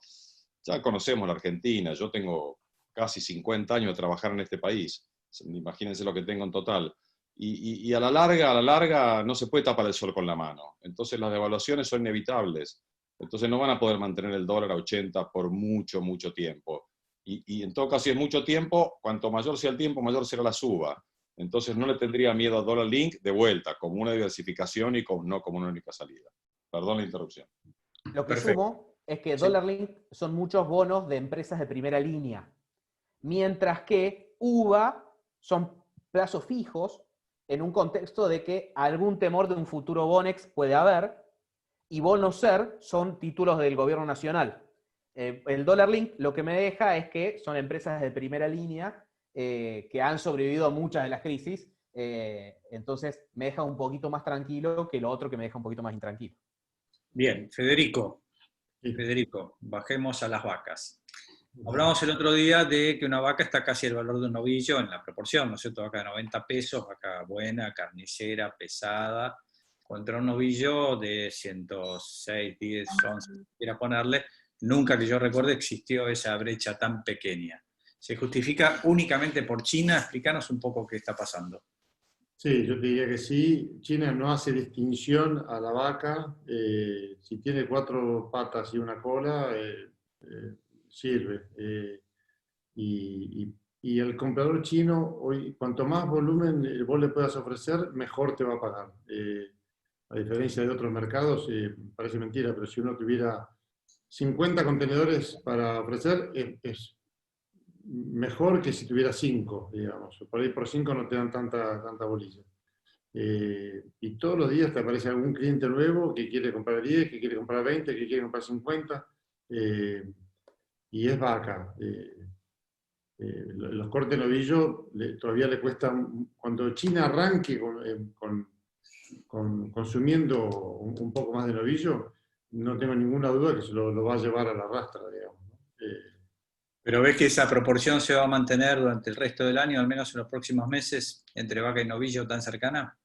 ya conocemos la Argentina, yo tengo casi 50 años de trabajar en este país, imagínense lo que tengo en total. Y a la larga no se puede tapar el sol con la mano. Entonces las devaluaciones son inevitables. Entonces no van a poder mantener el dólar a 80 por mucho, mucho tiempo. Y en todo caso, si es mucho tiempo, cuanto mayor sea el tiempo, mayor será la suba. Entonces no le tendría miedo a Dollar Link de vuelta, como una diversificación y no como una única salida. Perdón la interrupción.
Lo que
Perfecto.
sumo es que
Sí.
Dollar Link son muchos bonos de empresas de primera línea, mientras que UVA son plazos fijos en un contexto de que algún temor de un futuro Bonex puede haber, y bonos SER son títulos del gobierno nacional. El Dollar Link lo que me deja es que son empresas de primera línea que han sobrevivido a muchas de las crisis, entonces me deja un poquito más tranquilo que lo otro que me deja un poquito más intranquilo.
Bien, Federico, bajemos a las vacas. Hablamos el otro día de que una vaca está casi el valor de un novillo en la proporción, ¿no es cierto? Vaca de 90 pesos, vaca buena, carnicera, pesada, contra un novillo de 106, 10, 11, quiera ponerle. Nunca que yo recuerde existió esa brecha tan pequeña. ¿Se justifica únicamente por China? Explícanos un poco qué está pasando.
Sí, yo te diría que sí. China no hace distinción a la vaca. Si tiene 4 patas y una cola, sirve. Y el comprador chino, hoy, cuanto más volumen vos le puedas ofrecer, mejor te va a pagar. A diferencia de otros mercados, parece mentira, pero si uno tuviera 50 contenedores para ofrecer, es mejor que si tuviera 5, digamos. Por ahí por 5 no te dan tanta bolilla. Y todos los días te aparece algún cliente nuevo que quiere comprar 10, que quiere comprar 20, que quiere comprar 50, y es vaca. Los cortes de novillo todavía le cuestan, cuando China arranque consumiendo un poco más de novillo, no tengo ninguna duda que se lo va a llevar a la rastra, digamos, ¿no?
¿Pero ves que esa proporción se va a mantener durante el resto del año, al menos en los próximos meses, entre vaca y novillo tan cercana?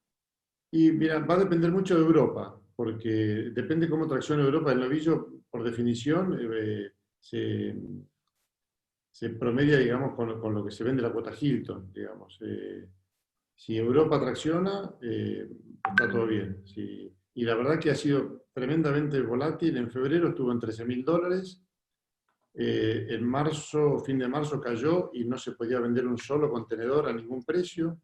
Y mira, va a depender mucho de Europa, porque depende cómo tracciona Europa. El novillo, por definición, se promedia, digamos, con lo que se vende la cuota Hilton, digamos. Si Europa tracciona, está todo bien. Y la verdad que ha sido tremendamente volátil. En febrero estuvo en $13.000. En marzo, fin de marzo, cayó y no se podía vender un solo contenedor a ningún precio.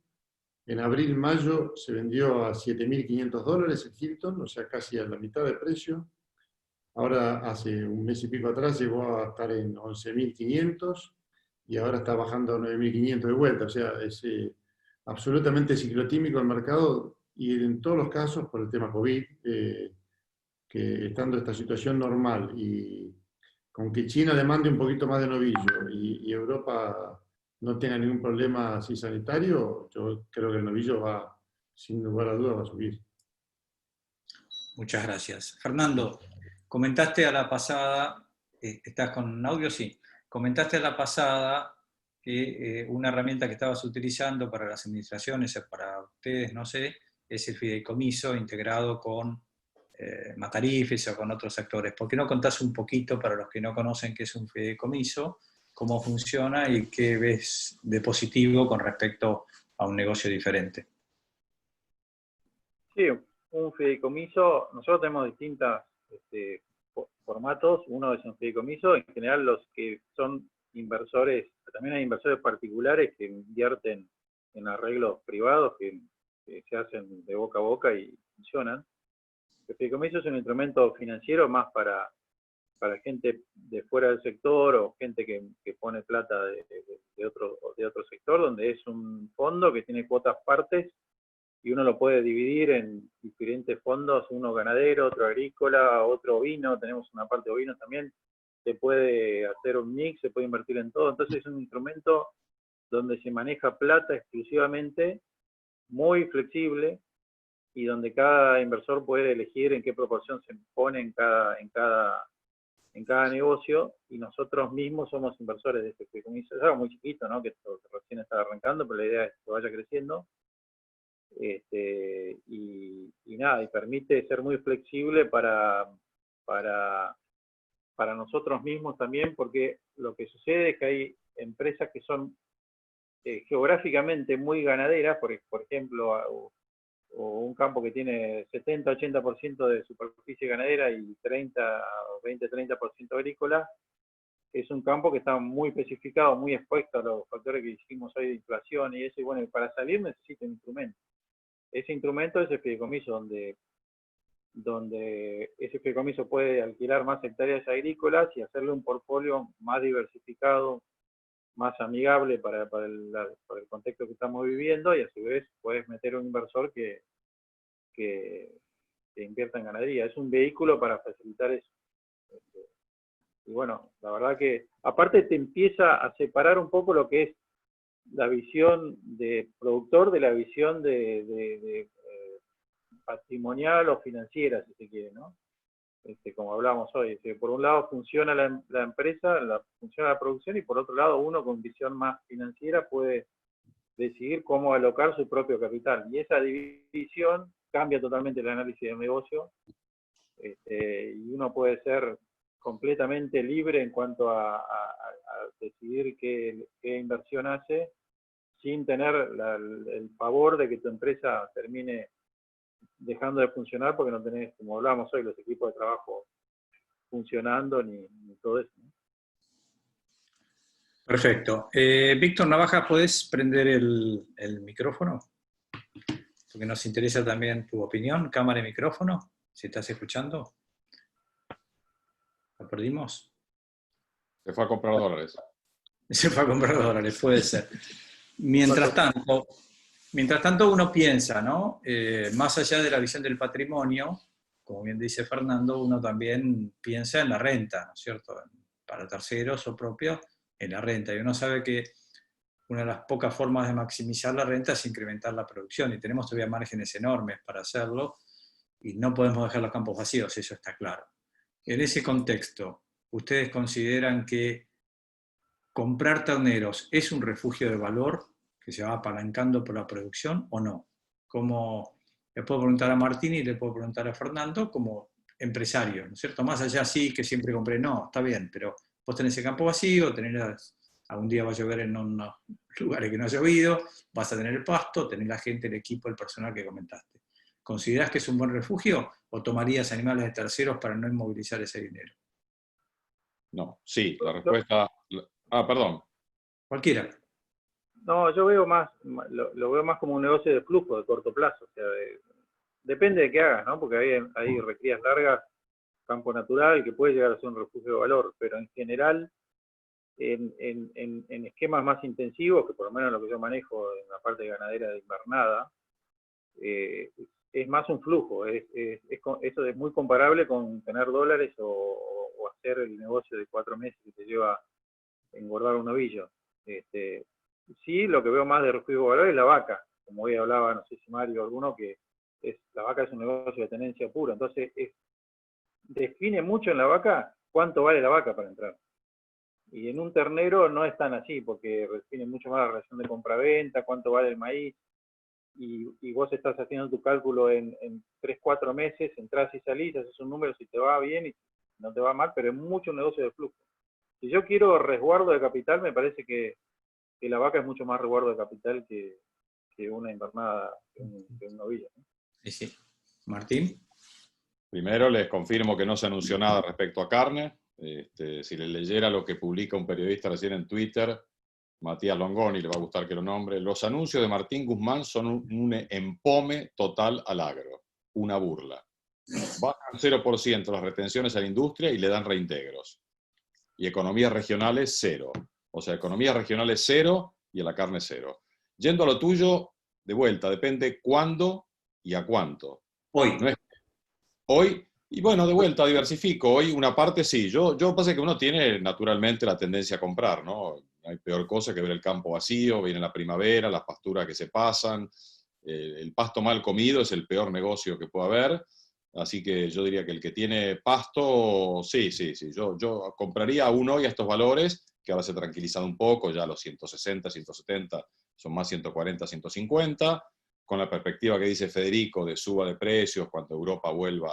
En abril, mayo se vendió a $7.500 el Hilton, o sea, casi a la mitad de precio. Ahora, hace un mes y pico atrás, llegó a estar en 11.500 y ahora está bajando a 9.500 de vuelta. O sea, es absolutamente ciclotímico el mercado y en todos los casos, por el tema COVID, que estando esta situación normal y con que China demande un poquito más de novillo y Europa no tenga ningún problema así sanitario, yo creo que el novillo va sin lugar a dudas va a subir.
Muchas gracias. Fernando, comentaste a la pasada, ¿estás con audio? Sí. Comentaste a la pasada que una herramienta que estabas utilizando para las administraciones, para ustedes, no sé, es el fideicomiso integrado con Matarifes o con otros actores. ¿Por qué no contás un poquito, para los que no conocen qué es un fideicomiso, cómo funciona y qué ves de positivo con respecto a un negocio diferente?
Sí, un fideicomiso, nosotros tenemos distintos formatos. Uno es un fideicomiso, en general los que son inversores, también hay inversores particulares que invierten en arreglos privados que se hacen de boca a boca y funcionan. El fideicomiso es un instrumento financiero más para gente de fuera del sector o gente que pone plata de otro sector, donde es un fondo que tiene cuotas partes y uno lo puede dividir en diferentes fondos, uno ganadero, otro agrícola, otro ovino, tenemos una parte de ovino también, se puede hacer un mix, se puede invertir en todo, entonces es un instrumento donde se maneja plata exclusivamente, muy flexible, y donde cada inversor puede elegir en qué proporción se pone en cada negocio, y nosotros mismos somos inversores de este fideicomiso. Es algo muy chiquito, ¿no? Que esto recién está arrancando, pero la idea es que vaya creciendo. Y nada, y permite ser muy flexible para nosotros mismos también, porque lo que sucede es que hay empresas que son geográficamente muy ganaderas, por ejemplo, o un campo que tiene 70-80% de superficie ganadera y 20-30% agrícola, es un campo que está muy especificado, muy expuesto a los factores que dijimos hoy de inflación y eso, y bueno, para salir necesita un instrumento. Ese instrumento es el fideicomiso, donde ese fideicomiso puede alquilar más hectáreas agrícolas y hacerle un portfolio más diversificado, más amigable para el contexto que estamos viviendo, y a su vez puedes meter un inversor que invierta en ganadería. Es un vehículo para facilitar eso. Y bueno, la verdad que aparte te empieza a separar un poco lo que es la visión de productor de la visión de patrimonial o financiera, si se quiere, ¿no? Como hablamos hoy, por un lado funciona la empresa, funciona la producción, y por otro lado uno con visión más financiera puede decidir cómo alocar su propio capital. Y esa división cambia totalmente el análisis del negocio, y uno puede ser completamente libre en cuanto a decidir qué inversión hace, sin tener el pavor de que tu empresa termine dejando de funcionar porque no tenés, como hablábamos hoy, los equipos de trabajo funcionando ni todo eso, ¿no?
Perfecto. Víctor Navaja, ¿puedes prender el micrófono? Porque nos interesa también tu opinión. Cámara y micrófono, si estás escuchando. ¿Lo perdimos?
Se fue a comprar dólares.
Se fue a comprar dólares, puede ser. Mientras tanto uno piensa, ¿no? Más allá de la visión del patrimonio, como bien dice Fernando, uno también piensa en la renta, ¿no es cierto? Para terceros o propios, en la renta. Y uno sabe que una de las pocas formas de maximizar la renta es incrementar la producción, y tenemos todavía márgenes enormes para hacerlo, y no podemos dejar los campos vacíos, eso está claro. En ese contexto, ¿ustedes consideran que comprar terneros es un refugio de valor que se va apalancando por la producción o no? Como le puedo preguntar a Martín y le puedo preguntar a Fernando como empresario, ¿no es cierto? Más allá sí que siempre compré, no, está bien, pero vos tenés el campo vacío, algún día va a llover en unos lugares que no ha llovido, vas a tener el pasto, tenés la gente, el equipo, el personal que comentaste. ¿Considerás que es un buen refugio o tomarías animales de terceros para no inmovilizar ese dinero?
No, sí, la respuesta... perdón.
Cualquiera.
No, yo veo lo veo más como un negocio de flujo de corto plazo. O sea, depende de qué hagas, ¿no? Porque hay recrías largas, campo natural, que puede llegar a ser un refugio de valor, pero en general, en esquemas más intensivos, que por lo menos lo que yo manejo en la parte ganadera de invernada, es más un flujo. Eso es muy comparable con tener dólares o hacer el negocio de 4 meses que te lleva engordar un novillo. Sí, lo que veo más de refugio de valor es la vaca. como hoy hablaba, no sé si Mario o alguno, que la vaca es un negocio de tenencia pura, entonces define mucho en la vaca cuánto vale la vaca para entrar. Y en un ternero no es tan así, porque define mucho más la relación de compra-venta, cuánto vale el maíz, y vos estás haciendo tu cálculo en 3, 4 meses, entras y salís, haces un número si te va bien y no te va mal, pero es mucho un negocio de flujo. Si yo quiero resguardo de capital, me parece que la vaca es mucho más resguardo de capital que una invernada, que un novillo, ¿no?
Sí. Martín.
Primero les confirmo que no se anunció nada respecto a carne. Si les leyera lo que publica un periodista recién en Twitter, Matías Longoni, le va a gustar que lo nombre, los anuncios de Martín Guzmán son un empome total al agro, una burla. Bajan 0% las retenciones a la industria y le dan reintegros. Y economías regionales, 0. O sea, economías regionales 0 y a la carne 0. Yendo a lo tuyo, de vuelta, depende cuándo y a cuánto.
Hoy.
No es hoy, y bueno, de vuelta, diversifico. Hoy una parte sí. Yo pasa que uno tiene naturalmente la tendencia a comprar, ¿no? No hay peor cosa que ver el campo vacío, viene la primavera, las pasturas que se pasan. El pasto mal comido es el peor negocio que puede haber. Así que yo diría que el que tiene pasto, sí. Yo compraría aún hoy a estos valores, que ahora se ha tranquilizado un poco, ya los 160, 170, son más 140, 150, con la perspectiva que dice Federico de suba de precios cuando Europa vuelva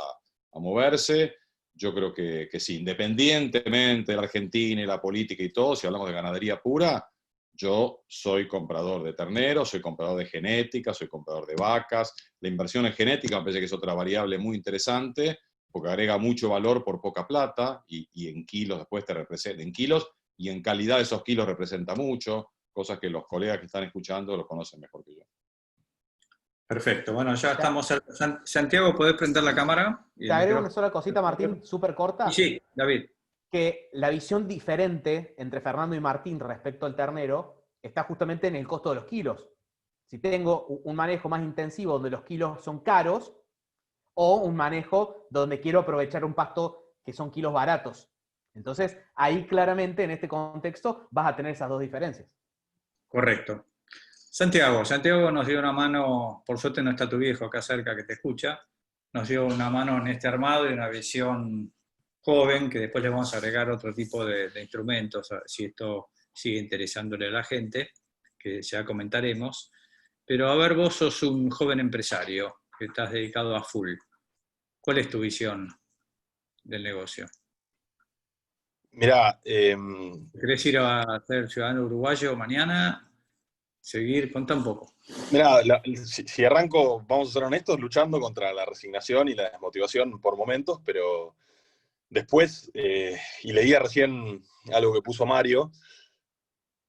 a moverse. Yo creo que sí, independientemente de la Argentina y la política y todo, si hablamos de ganadería pura, yo soy comprador de terneros, soy comprador de genética, soy comprador de vacas. La inversión en genética me parece que es otra variable muy interesante, porque agrega mucho valor por poca plata, y en kilos después te representa, en kilos y en calidad de esos kilos representa mucho, cosas que los colegas que están escuchando lo conocen mejor que yo.
Perfecto, bueno, ya estamos. Santiago, ¿podés prender la cámara?
Te agrego una sola cosita, Martín, súper corta.
Sí, David.
Que la visión diferente entre Fernando y Martín respecto al ternero está justamente en el costo de los kilos. Si tengo un manejo más intensivo donde los kilos son caros, o un manejo donde quiero aprovechar un pasto que son kilos baratos. Entonces, ahí claramente en este contexto vas a tener esas dos diferencias.
Correcto. Santiago nos dio una mano, por suerte no está tu viejo acá cerca que te escucha, nos dio una mano en este armado y una visión joven, que después le vamos a agregar otro tipo de instrumentos, si esto sigue interesándole a la gente, que ya comentaremos. Pero a ver, vos sos un joven empresario que estás dedicado a full. ¿Cuál es tu visión del negocio?
Mirá,
¿Querés ir a ser ciudadano uruguayo mañana? Seguir, contá un poco.
mirá, si arranco, vamos a ser honestos, luchando contra la resignación y la desmotivación por momentos, pero después, y leía recién algo que puso Mario,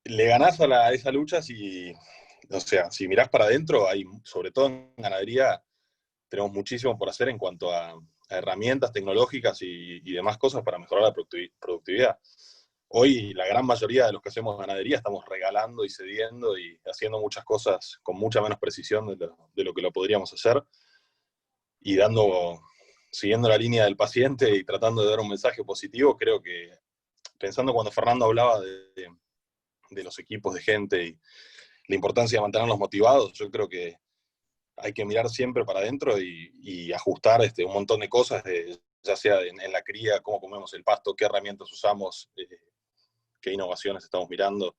le ganás a esa lucha si, o sea, si mirás para adentro, hay, sobre todo en ganadería, tenemos muchísimo por hacer en cuanto a herramientas tecnológicas y demás cosas para mejorar la productividad. Hoy la gran mayoría de los que hacemos ganadería estamos regalando y cediendo y haciendo muchas cosas con mucha menos precisión de lo que lo podríamos hacer, y siguiendo la línea del paciente y tratando de dar un mensaje positivo. Creo que, pensando cuando Fernando hablaba de los equipos de gente y la importancia de mantenerlos motivados, yo creo que hay que mirar siempre para adentro y ajustar un montón de cosas, ya sea en la cría, cómo comemos el pasto, qué herramientas usamos, qué innovaciones estamos mirando,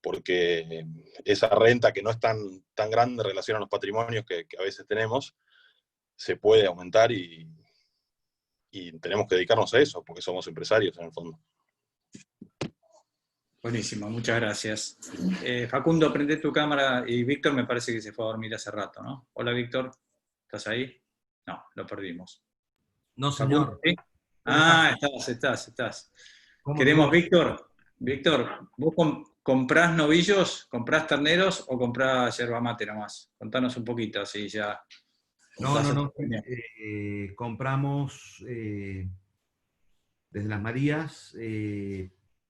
porque esa renta que no es tan grande en relación a los patrimonios que a veces tenemos, se puede aumentar, y tenemos que dedicarnos a eso, porque somos empresarios en el fondo.
Buenísimo, muchas gracias. Facundo, prende tu cámara, y Víctor me parece que se fue a dormir hace rato, ¿no? Hola, Víctor, ¿estás ahí? No, lo perdimos.
No, señor.
Facundo, ¿sí? Ah, estás. Queremos, Víctor, ¿vos comprás novillos, comprás terneros o comprás yerba mate nomás? Contanos un poquito, así ya.
No. Compramos desde Las Marías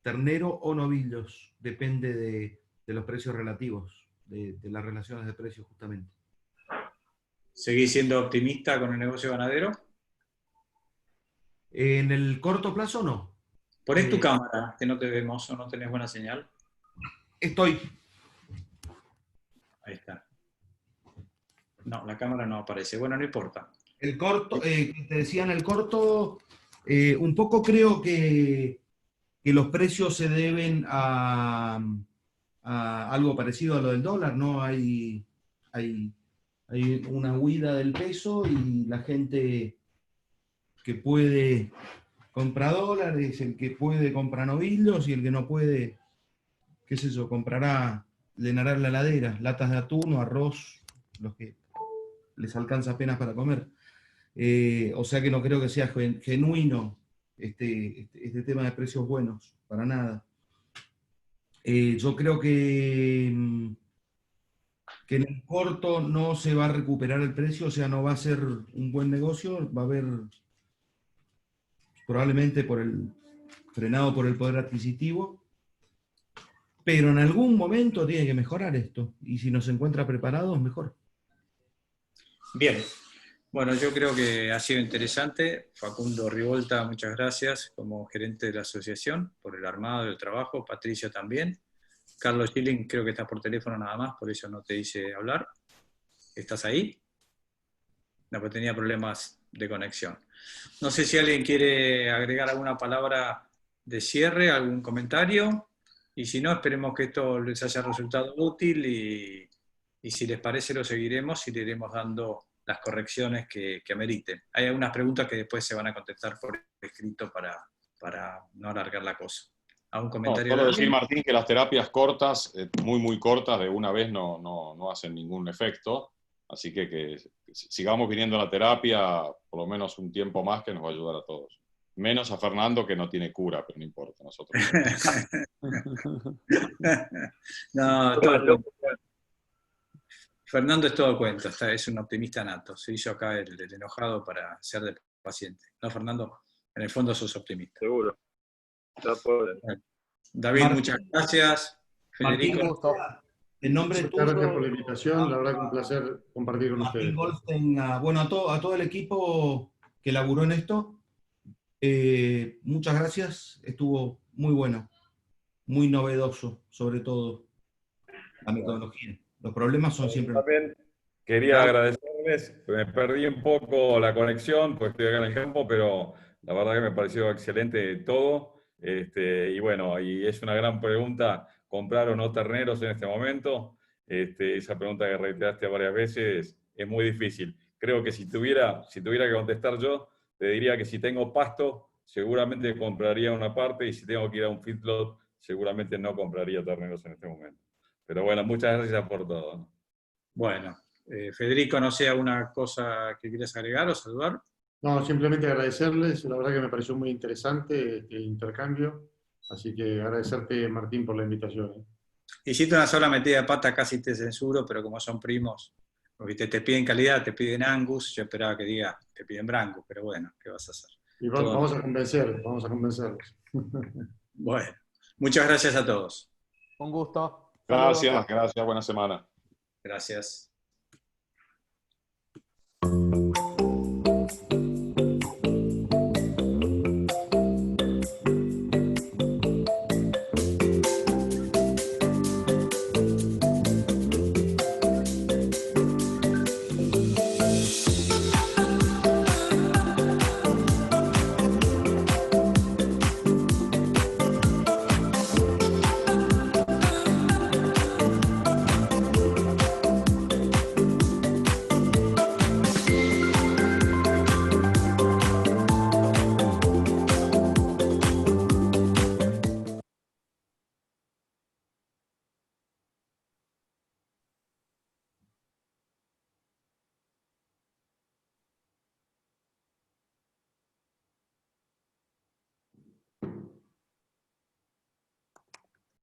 ternero o novillos, depende de los precios relativos, de las relaciones de precios justamente.
¿Seguís siendo optimista con el negocio ganadero?
En el corto plazo no.
Ponés tu cámara, que no te vemos o no tenés buena señal.
Estoy.
Ahí está. No, la cámara no aparece. Bueno, no importa.
El corto, te decía en el corto, un poco creo que los precios se deben a algo parecido a lo del dólar, ¿no? Hay una huida del peso y la gente que puede compra dólares, el que puede compra novillos y el que no puede, qué sé yo, comprará, llenará la heladera, latas de atún o arroz, los que les alcanza apenas para comer. O sea que no creo que sea genuino este tema de precios buenos, para nada. Yo creo que en el corto no se va a recuperar el precio, o sea, no va a ser un buen negocio, va a haber probablemente frenado por el poder adquisitivo, pero en algún momento tiene que mejorar esto, y si nos encuentra preparados, mejor.
Bien. Bueno, yo creo que ha sido interesante. Facundo Rivolta, muchas gracias como gerente de la asociación por el armado del trabajo. Patricio también. Carlos Schilling creo que está por teléfono nada más, por eso no te hice hablar. ¿Estás ahí? No, pues tenía problemas de conexión. No sé si alguien quiere agregar alguna palabra de cierre, algún comentario. Y si no, esperemos que esto les haya resultado útil y si les parece lo seguiremos y le iremos dando las correcciones que ameriten. Hay algunas preguntas que después se van a contestar por escrito para no alargar la cosa. ¿Algún comentario?
Solo decir, Martín, que las terapias cortas, muy cortas, de una vez no hacen ningún efecto. Así que sigamos viniendo a la terapia por lo menos un tiempo más, que nos va a ayudar a todos. Menos a Fernando, que no tiene cura, pero no importa, nosotros.
Fernando es todo cuento, es un optimista nato. Se hizo acá el enojado para ser de paciente. ¿No, Fernando? En el fondo sos optimista.
Seguro.
David,
Martín,
muchas gracias. Federico.
Martín, en nombre
Muchas
tuyo,
gracias por la invitación, la verdad que un placer compartir con ustedes.
Goldstein, bueno, a todo el equipo que laburó en esto, muchas gracias, estuvo muy bueno, muy novedoso, sobre todo la metodología. Los problemas son siempre...
También quería agradecerles, me perdí un poco la conexión, pues estoy acá en el campo, pero la verdad que me pareció excelente todo. Y bueno, y es una gran pregunta, ¿comprar o no terneros en este momento? Esa pregunta que reiteraste varias veces es muy difícil. Creo que si tuviera que contestar yo, te diría que si tengo pasto, seguramente compraría una parte, y si tengo que ir a un feedlot, seguramente no compraría terneros en este momento. Pero bueno, muchas gracias por todo.
Bueno, Federico, no sé, ¿alguna cosa que quieras agregar o saludar?
No, simplemente agradecerles, la verdad que me pareció muy interesante este intercambio, así que agradecerte, Martín, por la invitación.
Hiciste una sola metida de pata, casi te censuro, pero como son primos, porque te piden calidad, te piden Angus, yo esperaba que diga, te piden Brangus, pero bueno, ¿qué vas a hacer?
Y vamos a convencerlos.
Bueno, muchas gracias a todos.
Un gusto.
Gracias, buena semana.
Gracias.